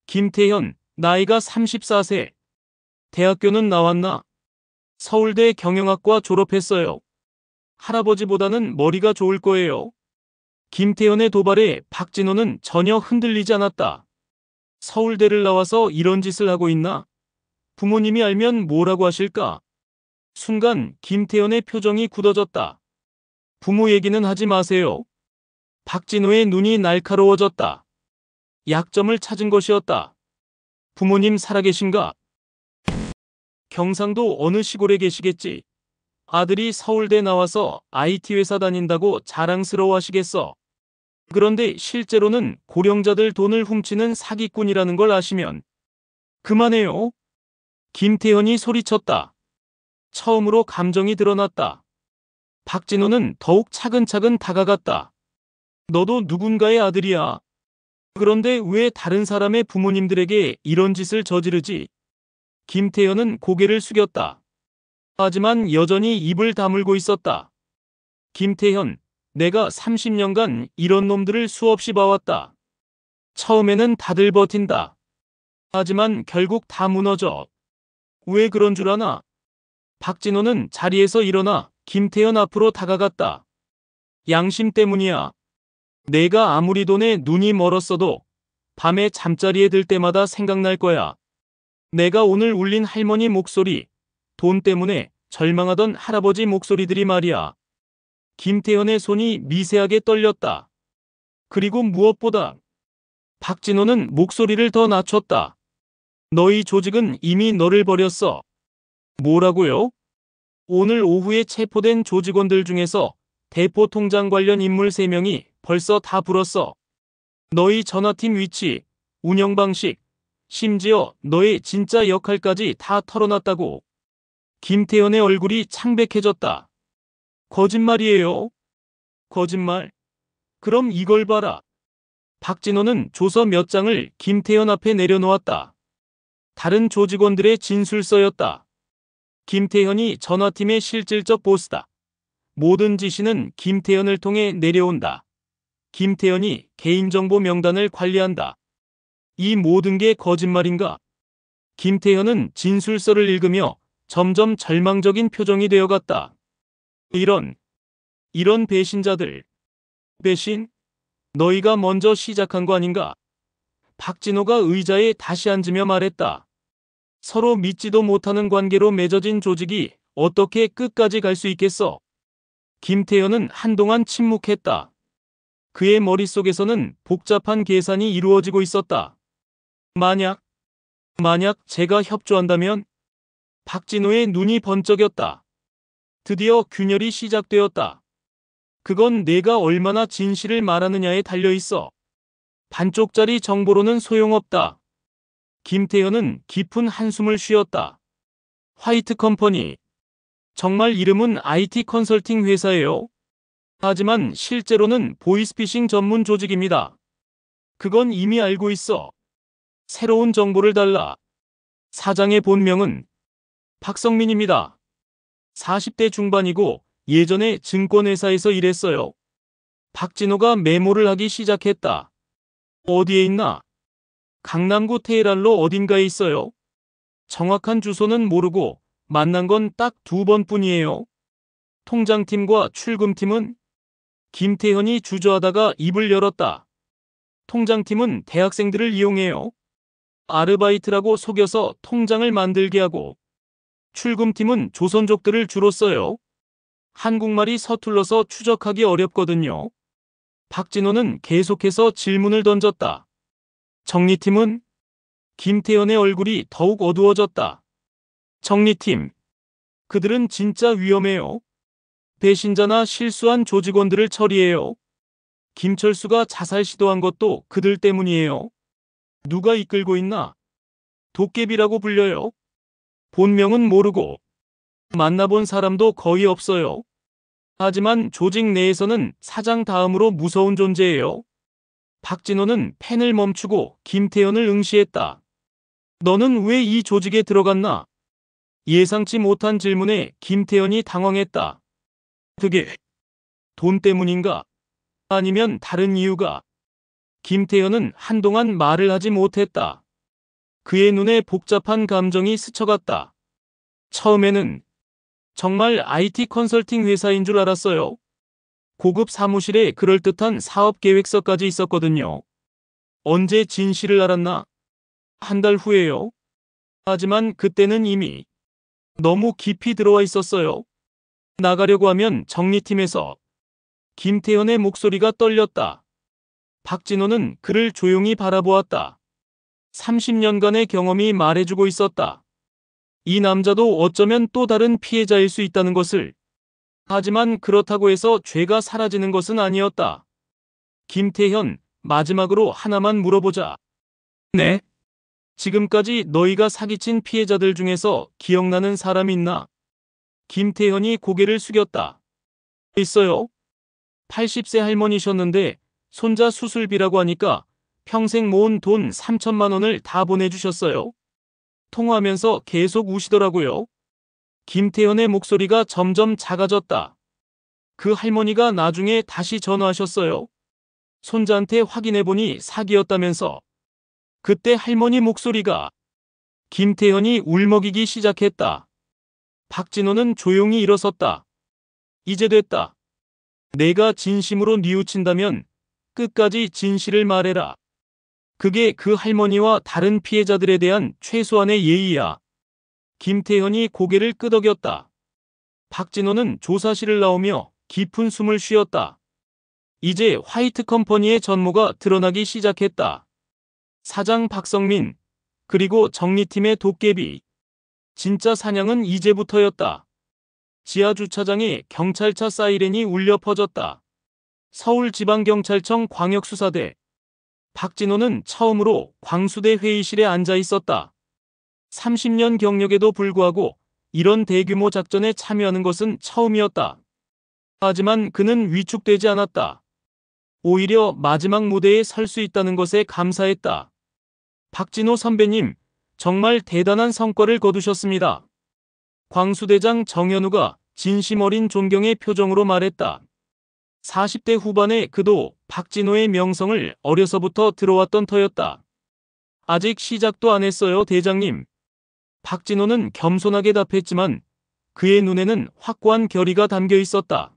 김태현, 나이가 34세. 대학교는 나왔나? 서울대 경영학과 졸업했어요. 할아버지보다는 머리가 좋을 거예요. 김태현의 도발에 박진호는 전혀 흔들리지 않았다. 서울대를 나와서 이런 짓을 하고 있나? 부모님이 알면 뭐라고 하실까? 순간 김태현의 표정이 굳어졌다. 부모 얘기는 하지 마세요. 박진호의 눈이 날카로워졌다. 약점을 찾은 것이었다. 부모님 살아계신가? 경상도 어느 시골에 계시겠지. 아들이 서울대 나와서 IT 회사 다닌다고 자랑스러워하시겠어. 그런데 실제로는 고령자들 돈을 훔치는 사기꾼이라는 걸 아시면 그만해요. 김태현이 소리쳤다. 처음으로 감정이 드러났다. 박진호는 더욱 차근차근 다가갔다. 너도 누군가의 아들이야. 그런데 왜 다른 사람의 부모님들에게 이런 짓을 저지르지? 김태현은 고개를 숙였다. 하지만 여전히 입을 다물고 있었다. 김태현, 내가 30년간 이런 놈들을 수없이 봐왔다. 처음에는 다들 버틴다. 하지만 결국 다 무너져. 왜 그런 줄 아나? 박진호는 자리에서 일어나 김태현 앞으로 다가갔다. 양심 때문이야. 내가 아무리 돈에 눈이 멀었어도 밤에 잠자리에 들 때마다 생각날 거야. 내가 오늘 울린 할머니 목소리, 돈 때문에 절망하던 할아버지 목소리들이 말이야. 김태현의 손이 미세하게 떨렸다. 그리고 무엇보다 박진호는 목소리를 더 낮췄다. 너희 조직은 이미 너를 버렸어. 뭐라고요? 오늘 오후에 체포된 조직원들 중에서 대포 통장 관련 인물 3명이 벌써 다 불었어. 너희 전화팀 위치, 운영 방식, 심지어 너의 진짜 역할까지 다 털어놨다고. 김태현의 얼굴이 창백해졌다. 거짓말이에요. 거짓말? 그럼 이걸 봐라. 박진호는 조서 몇 장을 김태현 앞에 내려놓았다. 다른 조직원들의 진술서였다. 김태현이 전화팀의 실질적 보스다. 모든 지시는 김태현을 통해 내려온다. 김태현이 개인정보 명단을 관리한다. 이 모든 게 거짓말인가? 김태현은 진술서를 읽으며 점점 절망적인 표정이 되어갔다. 이런 배신자들. 배신? 너희가 먼저 시작한 거 아닌가? 박진호가 의자에 다시 앉으며 말했다. 서로 믿지도 못하는 관계로 맺어진 조직이 어떻게 끝까지 갈 수 있겠어? 김태현은 한동안 침묵했다. 그의 머릿속에서는 복잡한 계산이 이루어지고 있었다. 만약 제가 협조한다면? 박진호의 눈이 번쩍였다. 드디어 균열이 시작되었다. 그건 내가 얼마나 진실을 말하느냐에 달려있어. 반쪽짜리 정보로는 소용없다. 김태현은 깊은 한숨을 쉬었다. 화이트 컴퍼니. 정말 이름은 IT 컨설팅 회사예요. 하지만 실제로는 보이스피싱 전문 조직입니다. 그건 이미 알고 있어. 새로운 정보를 달라. 사장의 본명은 박성민입니다. 40대 중반이고 예전에 증권회사에서 일했어요. 박진호가 메모를 하기 시작했다. 어디에 있나? 강남구 테헤란로 어딘가에 있어요. 정확한 주소는 모르고 만난 건 딱 2번뿐이에요. 통장팀과 출금팀은? 김태현이 주저하다가 입을 열었다. 통장팀은 대학생들을 이용해요. 아르바이트라고 속여서 통장을 만들게 하고, 출금팀은 조선족들을 주로 써요. 한국말이 서툴러서 추적하기 어렵거든요. 박진호는 계속해서 질문을 던졌다. 정리팀은? 김태현의 얼굴이 더욱 어두워졌다. 정리팀. 그들은 진짜 위험해요. 배신자나 실수한 조직원들을 처리해요. 김철수가 자살 시도한 것도 그들 때문이에요. 누가 이끌고 있나? 도깨비라고 불려요. 본명은 모르고 만나본 사람도 거의 없어요. 하지만 조직 내에서는 사장 다음으로 무서운 존재예요. 박진호는 펜을 멈추고 김태현을 응시했다. 너는 왜 이 조직에 들어갔나? 예상치 못한 질문에 김태현이 당황했다. 그게 돈 때문인가? 아니면 다른 이유가? 김태현은 한동안 말을 하지 못했다. 그의 눈에 복잡한 감정이 스쳐갔다. 처음에는 정말 IT 컨설팅 회사인 줄 알았어요. 고급 사무실에 그럴듯한 사업 계획서까지 있었거든요. 언제 진실을 알았나? 한 달 후에요. 하지만 그때는 이미 너무 깊이 들어와 있었어요. 나가려고 하면 정리팀에서 김태현의 목소리가 떨렸다. 박진호는 그를 조용히 바라보았다. 30년간의 경험이 말해주고 있었다. 이 남자도 어쩌면 또 다른 피해자일 수 있다는 것을. 하지만 그렇다고 해서 죄가 사라지는 것은 아니었다. 김태현, 마지막으로 하나만 물어보자. 네? 지금까지 너희가 사기친 피해자들 중에서 기억나는 사람 있나? 김태현이 고개를 숙였다. 있어요. 80세 할머니셨는데 손자 수술비라고 하니까 평생 모은 돈 3천만 원을 다 보내주셨어요. 통화하면서 계속 우시더라고요. 김태현의 목소리가 점점 작아졌다. 그 할머니가 나중에 다시 전화하셨어요. 손자한테 확인해보니 사기였다면서. 그때 할머니 목소리가. 김태현이 울먹이기 시작했다. 박진호는 조용히 일어섰다. 이제 됐다. 내가 진심으로 뉘우친다면 끝까지 진실을 말해라. 그게 그 할머니와 다른 피해자들에 대한 최소한의 예의야. 김태현이 고개를 끄덕였다. 박진호는 조사실을 나오며 깊은 숨을 쉬었다. 이제 화이트 컴퍼니의 전모가 드러나기 시작했다. 사장 박성민, 그리고 정리팀의 도깨비. 진짜 사냥은 이제부터였다. 지하주차장에 경찰차 사이렌이 울려 퍼졌다. 서울지방경찰청 광역수사대. 박진호는 처음으로 광수대 회의실에 앉아 있었다. 30년 경력에도 불구하고 이런 대규모 작전에 참여하는 것은 처음이었다. 하지만 그는 위축되지 않았다. 오히려 마지막 무대에 설 수 있다는 것에 감사했다. 박진호 선배님, 정말 대단한 성과를 거두셨습니다. 광수대장 정현우가 진심 어린 존경의 표정으로 말했다. 40대 후반의 그도 박진호의 명성을 어려서부터 들어왔던 터였다. 아직 시작도 안 했어요, 대장님. 박진호는 겸손하게 답했지만 그의 눈에는 확고한 결의가 담겨 있었다.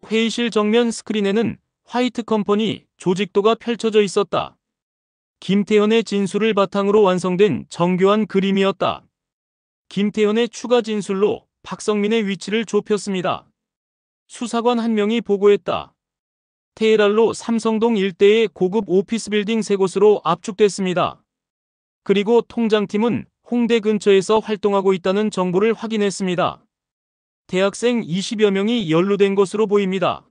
회의실 정면 스크린에는 화이트 컴퍼니 조직도가 펼쳐져 있었다. 김태현의 진술을 바탕으로 완성된 정교한 그림이었다. 김태현의 추가 진술로 박성민의 위치를 좁혔습니다. 수사관 한 명이 보고했다. 테헤랄로 삼성동 일대의 고급 오피스 빌딩 3곳으로 압축됐습니다. 그리고 통장팀은 홍대 근처에서 활동하고 있다는 정보를 확인했습니다. 대학생 20여 명이 연루된 것으로 보입니다.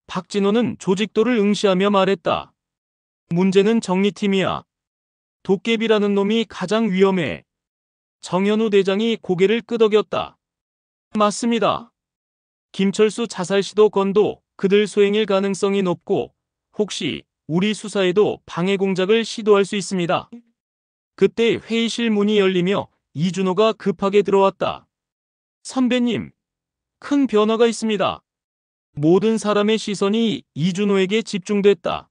박진호는 조직도를 응시하며 말했다. 문제는 정리팀이야. 도깨비라는 놈이 가장 위험해. 정현우 대장이 고개를 끄덕였다. 맞습니다. 김철수 자살 시도 건도 그들 소행일 가능성이 높고 혹시 우리 수사에도 방해 공작을 시도할 수 있습니다. 그때 회의실 문이 열리며 이준호가 급하게 들어왔다. 선배님, 큰 변화가 있습니다. 모든 사람의 시선이 이준호에게 집중됐다.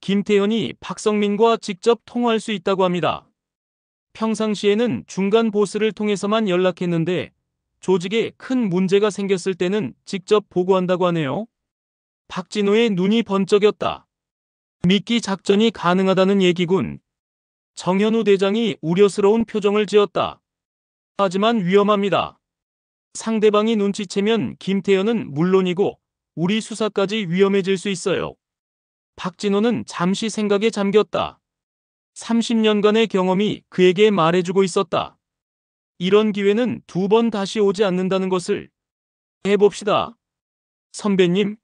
김태현이 박성민과 직접 통화할 수 있다고 합니다. 평상시에는 중간 보스를 통해서만 연락했는데 조직에 큰 문제가 생겼을 때는 직접 보고한다고 하네요. 박진호의 눈이 번쩍였다. 미끼 작전이 가능하다는 얘기군. 정현우 대장이 우려스러운 표정을 지었다. 하지만 위험합니다. 상대방이 눈치채면 김태현은 물론이고 우리 수사까지 위험해질 수 있어요. 박진호는 잠시 생각에 잠겼다. 30년간의 경험이 그에게 말해주고 있었다. 이런 기회는 2번 다시 오지 않는다는 것을. 해봅시다. 선배님,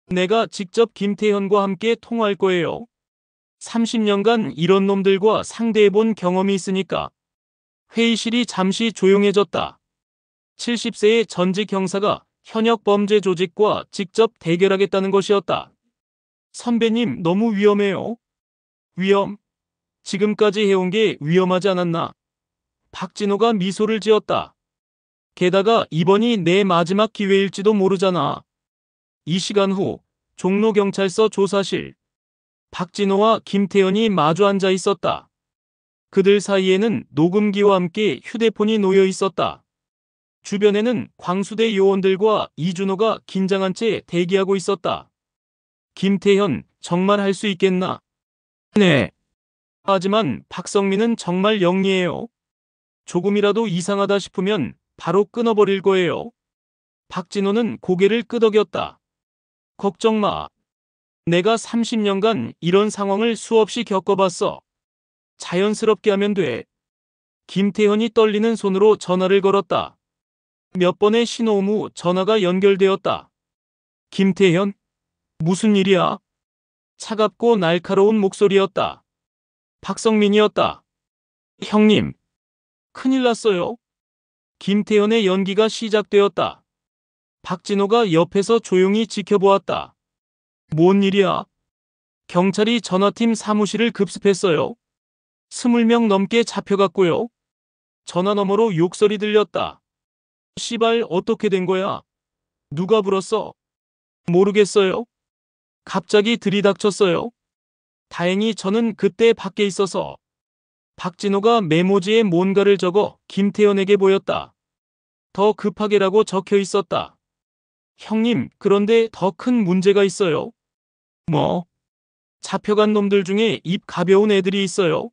내가 직접 김태현과 함께 통화할 거예요. 30년간 이런 놈들과 상대해본 경험이 있으니까. 회의실이 잠시 조용해졌다. 70세의 전직 형사가 현역 범죄 조직과 직접 대결하겠다는 것이었다. 선배님, 너무 위험해요. 위험? 지금까지 해온 게 위험하지 않았나? 박진호가 미소를 지었다. 게다가 이번이 내 마지막 기회일지도 모르잖아. 이 시간 후 종로경찰서 조사실. 박진호와 김태현이 마주 앉아 있었다. 그들 사이에는 녹음기와 함께 휴대폰이 놓여 있었다. 주변에는 광수대 요원들과 이준호가 긴장한 채 대기하고 있었다. 김태현, 정말 할 수 있겠나? 네. 하지만 박성민은 정말 영리해요. 조금이라도 이상하다 싶으면 바로 끊어버릴 거예요. 박진호는 고개를 끄덕였다. 걱정 마. 내가 30년간 이런 상황을 수없이 겪어봤어. 자연스럽게 하면 돼. 김태현이 떨리는 손으로 전화를 걸었다. 몇 번의 신호음 후 전화가 연결되었다. 김태현? 무슨 일이야? 차갑고 날카로운 목소리였다. 박성민이었다. 형님, 큰일 났어요. 김태현의 연기가 시작되었다. 박진호가 옆에서 조용히 지켜보았다. 뭔 일이야? 경찰이 전화팀 사무실을 급습했어요. 20명 넘게 잡혀갔고요. 전화 너머로 욕설이 들렸다. 씨발, 어떻게 된 거야? 누가 불었어? 모르겠어요. 갑자기 들이닥쳤어요. 다행히 저는 그때 밖에 있어서. 박진호가 메모지에 뭔가를 적어 김태현에게 보였다. 더 급하게라고 적혀 있었다. 형님, 그런데 더 큰 문제가 있어요. 뭐? 잡혀간 놈들 중에 입 가벼운 애들이 있어요.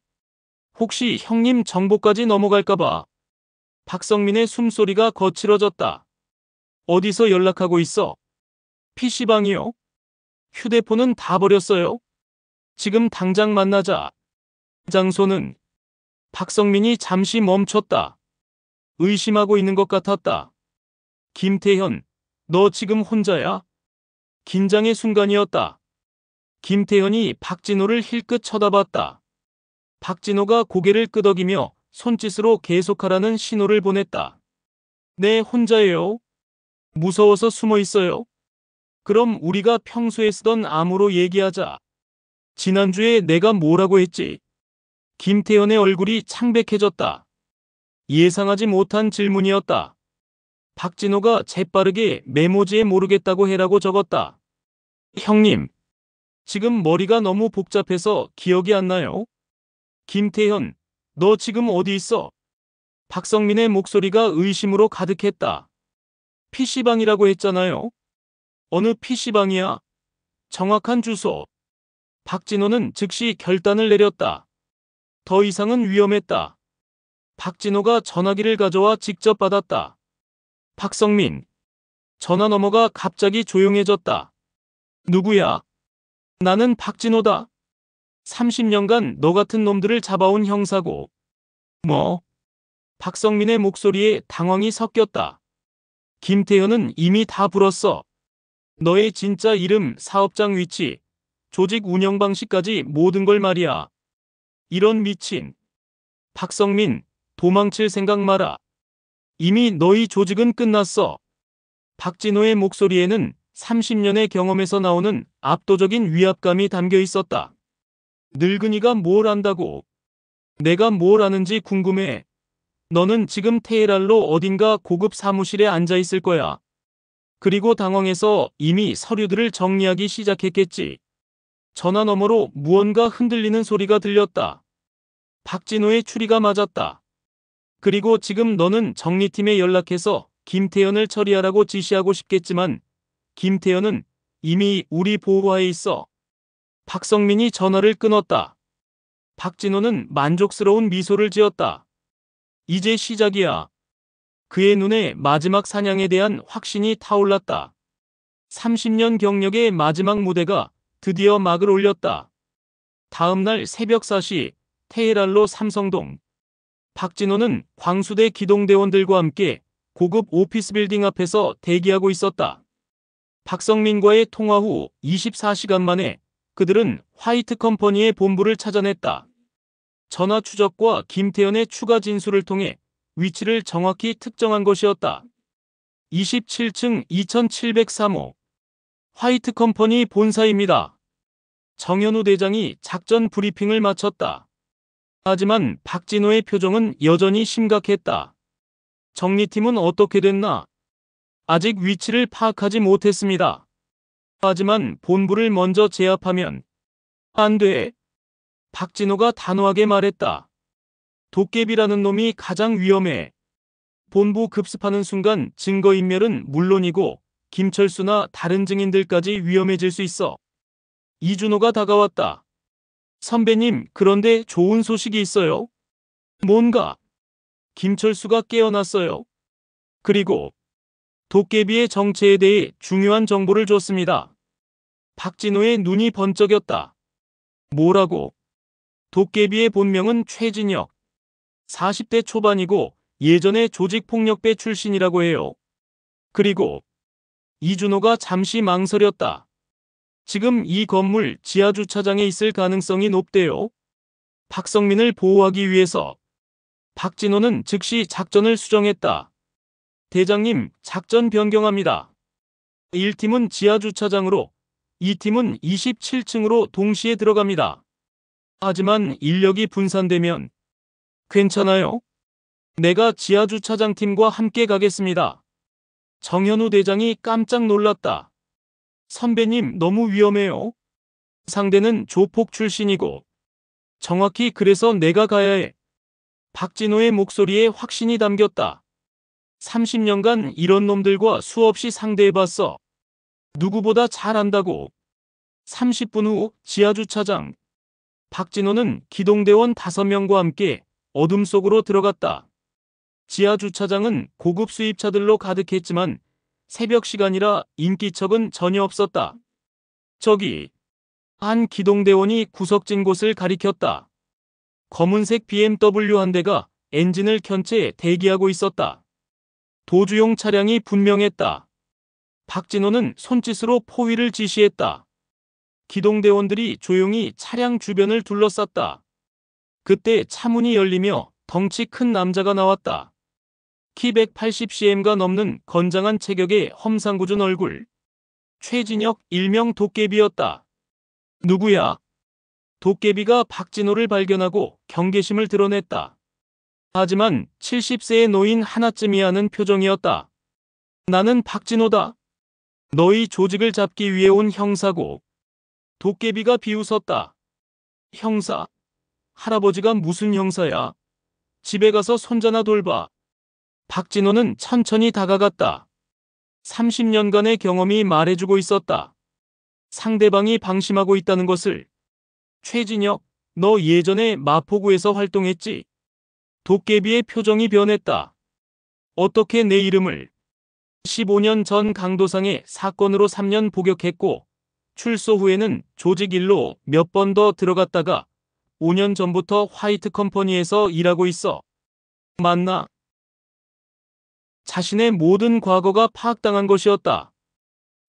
혹시 형님 정보까지 넘어갈까봐. 박성민의 숨소리가 거칠어졌다. 어디서 연락하고 있어? PC방이요. 휴대폰은 다 버렸어요. 지금 당장 만나자. 장소는? 박성민이 잠시 멈췄다. 의심하고 있는 것 같았다. 김태현, 너 지금 혼자야? 긴장의 순간이었다. 김태현이 박진호를 힐끗 쳐다봤다. 박진호가 고개를 끄덕이며 손짓으로 계속하라는 신호를 보냈다. 네, 혼자예요. 무서워서 숨어 있어요. 그럼 우리가 평소에 쓰던 암호로 얘기하자. 지난주에 내가 뭐라고 했지? 김태현의 얼굴이 창백해졌다. 예상하지 못한 질문이었다. 박진호가 재빠르게 메모지에 모르겠다고 해라고 적었다. 형님, 지금 머리가 너무 복잡해서 기억이 안 나요. 김태현, 너 지금 어디 있어? 박성민의 목소리가 의심으로 가득했다. PC방이라고 했잖아요. 어느 PC방이야? 정확한 주소. 박진호는 즉시 결단을 내렸다. 더 이상은 위험했다. 박진호가 전화기를 가져와 직접 받았다. 박성민. 전화 너머가 갑자기 조용해졌다. 누구야? 나는 박진호다. 30년간 너 같은 놈들을 잡아온 형사고. 뭐? 박성민의 목소리에 당황이 섞였다. 김태현은 이미 다 불었어. 너의 진짜 이름, 사업장 위치, 조직 운영 방식까지 모든 걸 말이야. 이런 미친. 박성민, 도망칠 생각 마라. 이미 너희 조직은 끝났어. 박진호의 목소리에는 30년의 경험에서 나오는 압도적인 위압감이 담겨 있었다. 늙은이가 뭘 안다고? 내가 뭘 아는지 궁금해. 너는 지금 테헤란로 어딘가 고급 사무실에 앉아 있을 거야. 그리고 당황해서 이미 서류들을 정리하기 시작했겠지. 전화 너머로 무언가 흔들리는 소리가 들렸다. 박진호의 추리가 맞았다. 그리고 지금 너는 정리팀에 연락해서 김태현을 처리하라고 지시하고 싶겠지만 김태현은 이미 우리 보호하에 있어. 박성민이 전화를 끊었다. 박진호는 만족스러운 미소를 지었다. 이제 시작이야. 그의 눈에 마지막 사냥에 대한 확신이 타올랐다. 30년 경력의 마지막 무대가 드디어 막을 올렸다. 다음 날 새벽 4시 테헤란로 삼성동. 박진호는 광수대 기동대원들과 함께 고급 오피스 빌딩 앞에서 대기하고 있었다. 박성민과의 통화 후 24시간 만에 그들은 화이트 컴퍼니의 본부를 찾아냈다. 전화 추적과 김태현의 추가 진술을 통해 위치를 정확히 특정한 것이었다. 27층 2703호 화이트 컴퍼니 본사입니다. 정현우 대장이 작전 브리핑을 마쳤다. 하지만 박진호의 표정은 여전히 심각했다. 정리팀은 어떻게 됐나? 아직 위치를 파악하지 못했습니다. 하지만 본부를 먼저 제압하면 안 돼. 박진호가 단호하게 말했다. 도깨비라는 놈이 가장 위험해. 본부 급습하는 순간 증거인멸은 물론이고 김철수나 다른 증인들까지 위험해질 수 있어. 이준호가 다가왔다. 선배님, 그런데 좋은 소식이 있어요. 뭔가? 김철수가 깨어났어요. 그리고 도깨비의 정체에 대해 중요한 정보를 줬습니다. 박진호의 눈이 번쩍였다. 뭐라고? 도깨비의 본명은 최진혁. 40대 초반이고 예전에 조직폭력배 출신이라고 해요. 그리고 이준호가 잠시 망설였다. 지금 이 건물 지하주차장에 있을 가능성이 높대요. 박성민을 보호하기 위해서. 박진호는 즉시 작전을 수정했다. 대장님, 작전 변경합니다. 1팀은 지하주차장으로, 2팀은 27층으로 동시에 들어갑니다. 하지만 인력이 분산되면 괜찮아요? 내가 지하주차장 팀과 함께 가겠습니다. 정현우 대장이 깜짝 놀랐다. 선배님, 너무 위험해요. 상대는 조폭 출신이고 정확히 그래서 내가 가야 해. 박진호의 목소리에 확신이 담겼다. 30년간 이런 놈들과 수없이 상대해봤어. 누구보다 잘 안다고. 30분 후 지하주차장. 박진호는 기동대원 5명과 함께 어둠 속으로 들어갔다. 지하주차장은 고급 수입차들로 가득했지만 새벽 시간이라 인기척은 전혀 없었다. 저기, 한 기동대원이 구석진 곳을 가리켰다. 검은색 BMW 한 대가 엔진을 켠 채 대기하고 있었다. 도주용 차량이 분명했다. 박진호는 손짓으로 포위를 지시했다. 기동대원들이 조용히 차량 주변을 둘러쌌다. 그때 차문이 열리며 덩치 큰 남자가 나왔다. 키 180cm가 넘는 건장한 체격의 험상궂은 얼굴. 최진혁, 일명 도깨비였다. 누구야? 도깨비가 박진호를 발견하고 경계심을 드러냈다. 하지만 70세의 노인 하나쯤이 하는 표정이었다. 나는 박진호다. 너희 조직을 잡기 위해 온 형사고. 도깨비가 비웃었다. 형사? 할아버지가 무슨 형사야? 집에 가서 손자나 돌봐. 박진호는 천천히 다가갔다. 30년간의 경험이 말해주고 있었다. 상대방이 방심하고 있다는 것을. 최진혁, 너 예전에 마포구에서 활동했지? 도깨비의 표정이 변했다. 어떻게 내 이름을? 15년 전 강도상의 사건으로 3년 복역했고 출소 후에는 조직 일로 몇 번 더 들어갔다가 5년 전부터 화이트 컴퍼니에서 일하고 있어. 맞나? 자신의 모든 과거가 파악당한 것이었다.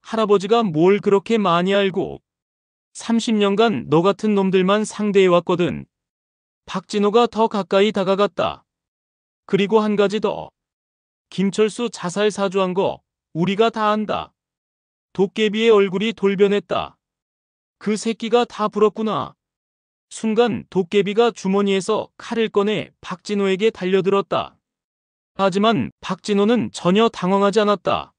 할아버지가 뭘 그렇게 많이 알고 30년간 너 같은 놈들만 상대해왔거든. 박진호가 더 가까이 다가갔다. 그리고 한 가지 더. 김철수 자살 사주한 거 우리가 다 안다. 도깨비의 얼굴이 돌변했다. 그 새끼가 다 불었구나. 순간 도깨비가 주머니에서 칼을 꺼내 박진호에게 달려들었다. 하지만 박진호는 전혀 당황하지 않았다.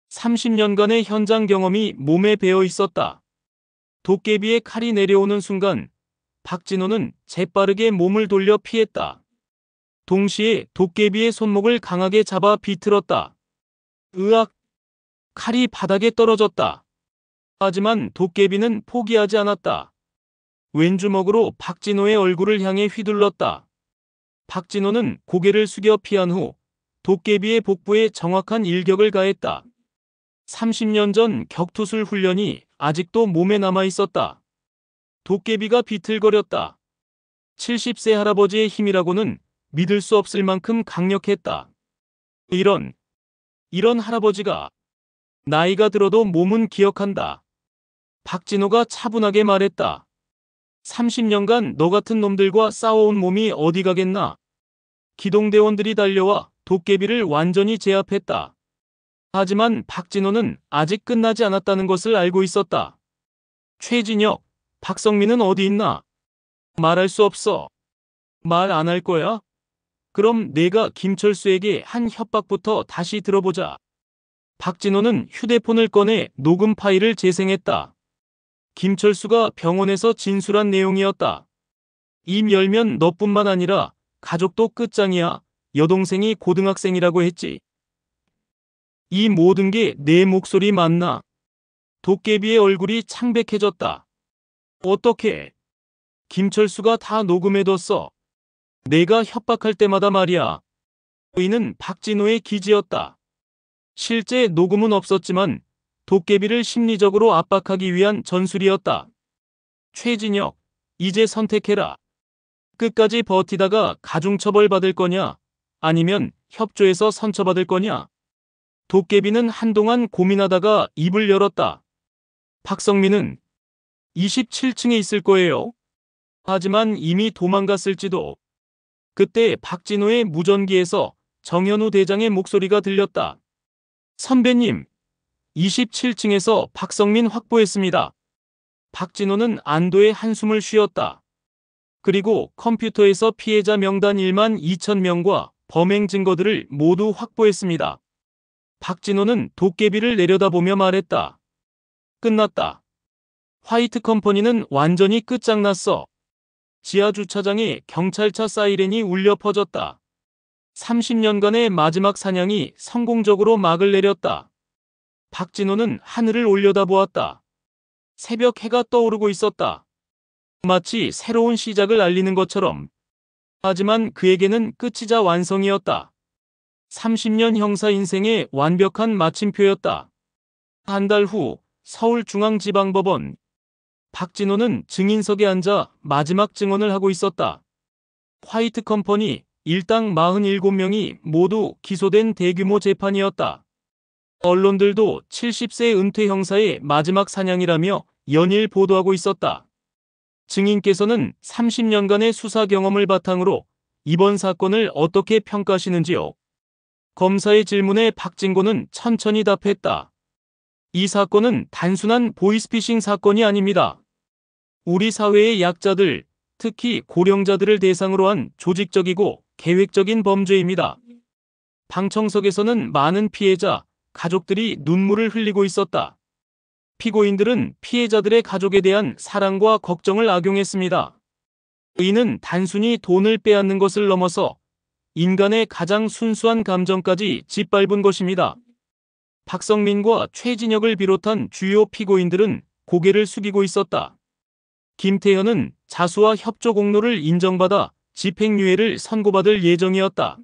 30년간의 현장 경험이 몸에 배어 있었다. 도깨비의 칼이 내려오는 순간 박진호는 재빠르게 몸을 돌려 피했다. 동시에 도깨비의 손목을 강하게 잡아 비틀었다. 으악! 칼이 바닥에 떨어졌다. 하지만 도깨비는 포기하지 않았다. 왼주먹으로 박진호의 얼굴을 향해 휘둘렀다. 박진호는 고개를 숙여 피한 후 도깨비의 복부에 정확한 일격을 가했다. 30년 전 격투술 훈련이 아직도 몸에 남아 있었다. 도깨비가 비틀거렸다. 70세 할아버지의 힘이라고는 믿을 수 없을 만큼 강력했다. 이런 할아버지가 나이가 들어도 몸은 기억한다. 박진호가 차분하게 말했다. 30년간 너 같은 놈들과 싸워온 몸이 어디 가겠나? 기동대원들이 달려와 도깨비를 완전히 제압했다. 하지만 박진호는 아직 끝나지 않았다는 것을 알고 있었다. 최진혁, 박성민은 어디 있나? 말할 수 없어. 말 안 할 거야? 그럼 내가 김철수에게 한 협박부터 다시 들어보자. 박진호는 휴대폰을 꺼내 녹음 파일을 재생했다. 김철수가 병원에서 진술한 내용이었다. 입 열면 너뿐만 아니라 가족도 끝장이야. 여동생이 고등학생이라고 했지. 이 모든 게 내 목소리 맞나? 도깨비의 얼굴이 창백해졌다. 어떻게? 김철수가 다 녹음해뒀어. 내가 협박할 때마다 말이야. 이는 박진호의 기지였다. 실제 녹음은 없었지만 도깨비를 심리적으로 압박하기 위한 전술이었다. 최진혁, 이제 선택해라. 끝까지 버티다가 가중처벌 받을 거냐? 아니면 협조해서 선처받을 거냐? 도깨비는 한동안 고민하다가 입을 열었다. 박성민은 27층에 있을 거예요. 하지만 이미 도망갔을지도. 그때 박진호의 무전기에서 정현우 대장의 목소리가 들렸다. 선배님, 27층에서 박성민 확보했습니다. 박진호는 안도의 한숨을 쉬었다. 그리고 컴퓨터에서 피해자 명단 1만 2천 명과 범행 증거들을 모두 확보했습니다. 박진호는 도깨비를 내려다보며 말했다. 끝났다. 화이트 컴퍼니는 완전히 끝장났어. 지하 주차장에 경찰차 사이렌이 울려 퍼졌다. 30년간의 마지막 사냥이 성공적으로 막을 내렸다. 박진호는 하늘을 올려다보았다. 새벽 해가 떠오르고 있었다. 마치 새로운 시작을 알리는 것처럼. 하지만 그에게는 끝이자 완성이었다. 30년 형사 인생의 완벽한 마침표였다. 한 달 후 서울중앙지방법원. 박진호는 증인석에 앉아 마지막 증언을 하고 있었다. 화이트 컴퍼니 일당 47명이 모두 기소된 대규모 재판이었다. 언론들도 70세 은퇴 형사의 마지막 사냥이라며 연일 보도하고 있었다. 증인께서는 30년간의 수사 경험을 바탕으로 이번 사건을 어떻게 평가하시는지요? 검사의 질문에 박진고는 천천히 답했다. 이 사건은 단순한 보이스피싱 사건이 아닙니다. 우리 사회의 약자들, 특히 고령자들을 대상으로 한 조직적이고 계획적인 범죄입니다. 방청석에서는 많은 피해자, 가족들이 눈물을 흘리고 있었다. 피고인들은 피해자들의 가족에 대한 사랑과 걱정을 악용했습니다. 이는 단순히 돈을 빼앗는 것을 넘어서 인간의 가장 순수한 감정까지 짓밟은 것입니다. 박성민과 최진혁을 비롯한 주요 피고인들은 고개를 숙이고 있었다. 김태현은 자수와 협조 공로를 인정받아 집행유예를 선고받을 예정이었다.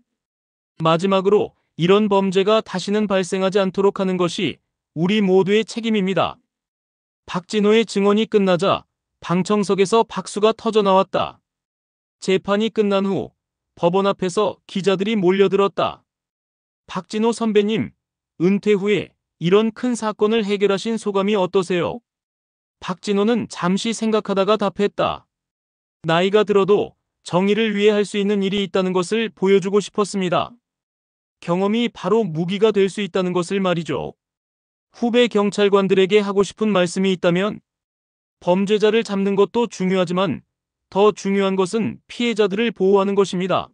마지막으로 이런 범죄가 다시는 발생하지 않도록 하는 것이 우리 모두의 책임입니다. 박진호의 증언이 끝나자 방청석에서 박수가 터져나왔다. 재판이 끝난 후 법원 앞에서 기자들이 몰려들었다. 박진호 선배님, 은퇴 후에 이런 큰 사건을 해결하신 소감이 어떠세요? 박진호는 잠시 생각하다가 답했다. 나이가 들어도 정의를 위해 할 수 있는 일이 있다는 것을 보여주고 싶었습니다. 경험이 바로 무기가 될 수 있다는 것을 말이죠. 후배 경찰관들에게 하고 싶은 말씀이 있다면 범죄자를 잡는 것도 중요하지만 더 중요한 것은 피해자들을 보호하는 것입니다.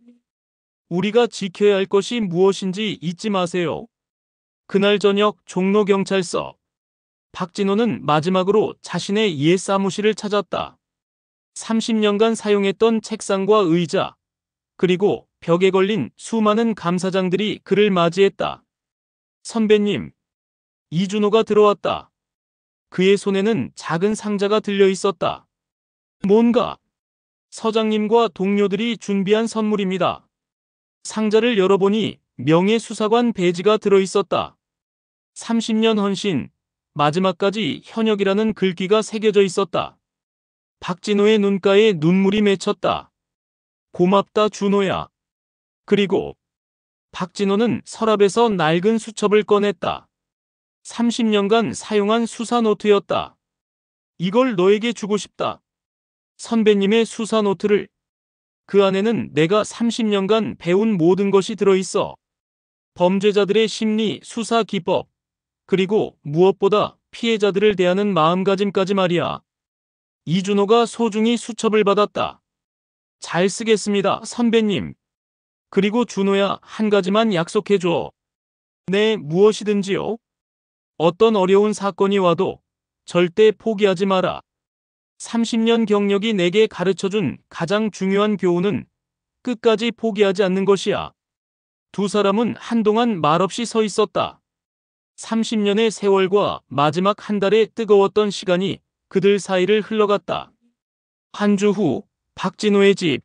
우리가 지켜야 할 것이 무엇인지 잊지 마세요. 그날 저녁 종로경찰서. 박진호는 마지막으로 자신의 옛 사무실을 찾았다. 30년간 사용했던 책상과 의자, 그리고 벽에 걸린 수많은 감사장들이 그를 맞이했다. 선배님, 이준호가 들어왔다. 그의 손에는 작은 상자가 들려 있었다. 뭔가 서장님과 동료들이 준비한 선물입니다. 상자를 열어보니 명예수사관 배지가 들어있었다. 30년 헌신, 마지막까지 현역이라는 글귀가 새겨져 있었다. 박진호의 눈가에 눈물이 맺혔다. 고맙다 준호야. 그리고 박진호는 서랍에서 낡은 수첩을 꺼냈다. 30년간 사용한 수사 노트였다. 이걸 너에게 주고 싶다. 선배님의 수사 노트를. 그 안에는 내가 30년간 배운 모든 것이 들어있어. 범죄자들의 심리, 수사 기법, 그리고 무엇보다 피해자들을 대하는 마음가짐까지 말이야. 이준호가 소중히 수첩을 받았다. 잘 쓰겠습니다, 선배님. 그리고 준호야, 한 가지만 약속해줘. 네, 무엇이든지요. 어떤 어려운 사건이 와도 절대 포기하지 마라. 30년 경력이 내게 가르쳐준 가장 중요한 교훈은 끝까지 포기하지 않는 것이야. 두 사람은 한동안 말없이 서 있었다. 30년의 세월과 마지막 한 달의 뜨거웠던 시간이 그들 사이를 흘러갔다. 한 주 후 박진호의 집.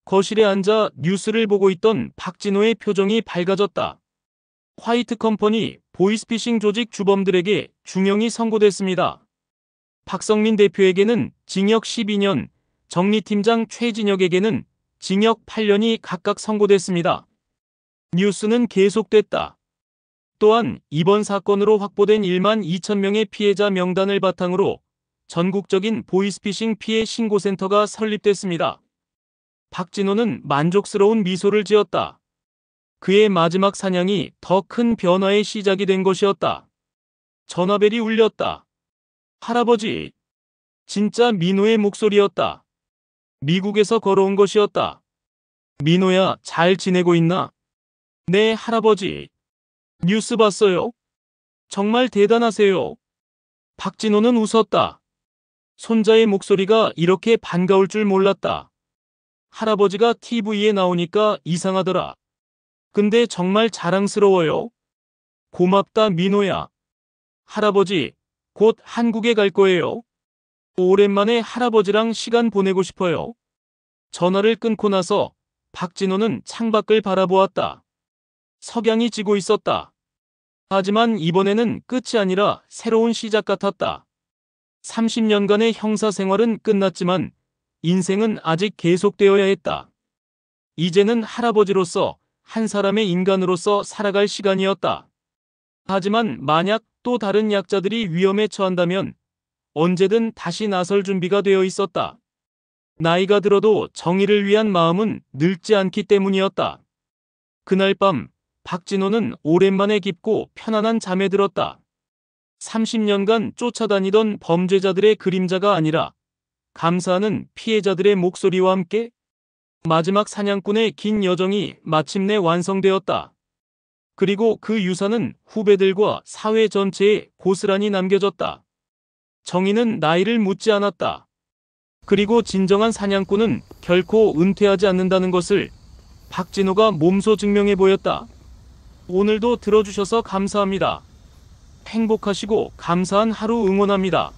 거실에 앉아 뉴스를 보고 있던 박진호의 표정이 밝아졌다. 화이트 컴퍼니 보이스피싱 조직 주범들에게 중형이 선고됐습니다. 박성민 대표에게는 징역 12년, 정리팀장 최진혁에게는 징역 8년이 각각 선고됐습니다. 뉴스는 계속됐다. 또한 이번 사건으로 확보된 1만 2천 명의 피해자 명단을 바탕으로 전국적인 보이스피싱 피해 신고센터가 설립됐습니다. 박진호는 만족스러운 미소를 지었다. 그의 마지막 사냥이 더 큰 변화의 시작이 된 것이었다. 전화벨이 울렸다. 할아버지. 진짜 민호의 목소리였다. 미국에서 걸어온 것이었다. 민호야, 잘 지내고 있나? 네, 할아버지. 뉴스 봤어요? 정말 대단하세요. 박진호는 웃었다. 손자의 목소리가 이렇게 반가울 줄 몰랐다. 할아버지가 TV에 나오니까 이상하더라. 근데 정말 자랑스러워요. 고맙다, 민호야. 할아버지, 곧 한국에 갈 거예요. 오랜만에 할아버지랑 시간 보내고 싶어요. 전화를 끊고 나서 박진호는 창밖을 바라보았다. 석양이 지고 있었다. 하지만 이번에는 끝이 아니라 새로운 시작 같았다. 30년간의 형사 생활은 끝났지만 인생은 아직 계속되어야 했다. 이제는 할아버지로서 한 사람의 인간으로서 살아갈 시간이었다. 하지만 만약 또 다른 약자들이 위험에 처한다면 언제든 다시 나설 준비가 되어 있었다. 나이가 들어도 정의를 위한 마음은 늙지 않기 때문이었다. 그날 밤 박진호는 오랜만에 깊고 편안한 잠에 들었다. 30년간 쫓아다니던 범죄자들의 그림자가 아니라 감사하는 피해자들의 목소리와 함께 마지막 사냥꾼의 긴 여정이 마침내 완성되었다. 그리고 그 유산은 후배들과 사회 전체에 고스란히 남겨졌다. 정의는 나이를 묻지 않았다. 그리고 진정한 사냥꾼은 결코 은퇴하지 않는다는 것을 박진호가 몸소 증명해 보였다. 오늘도 들어주셔서 감사합니다. 행복하시고 감사한 하루 응원합니다.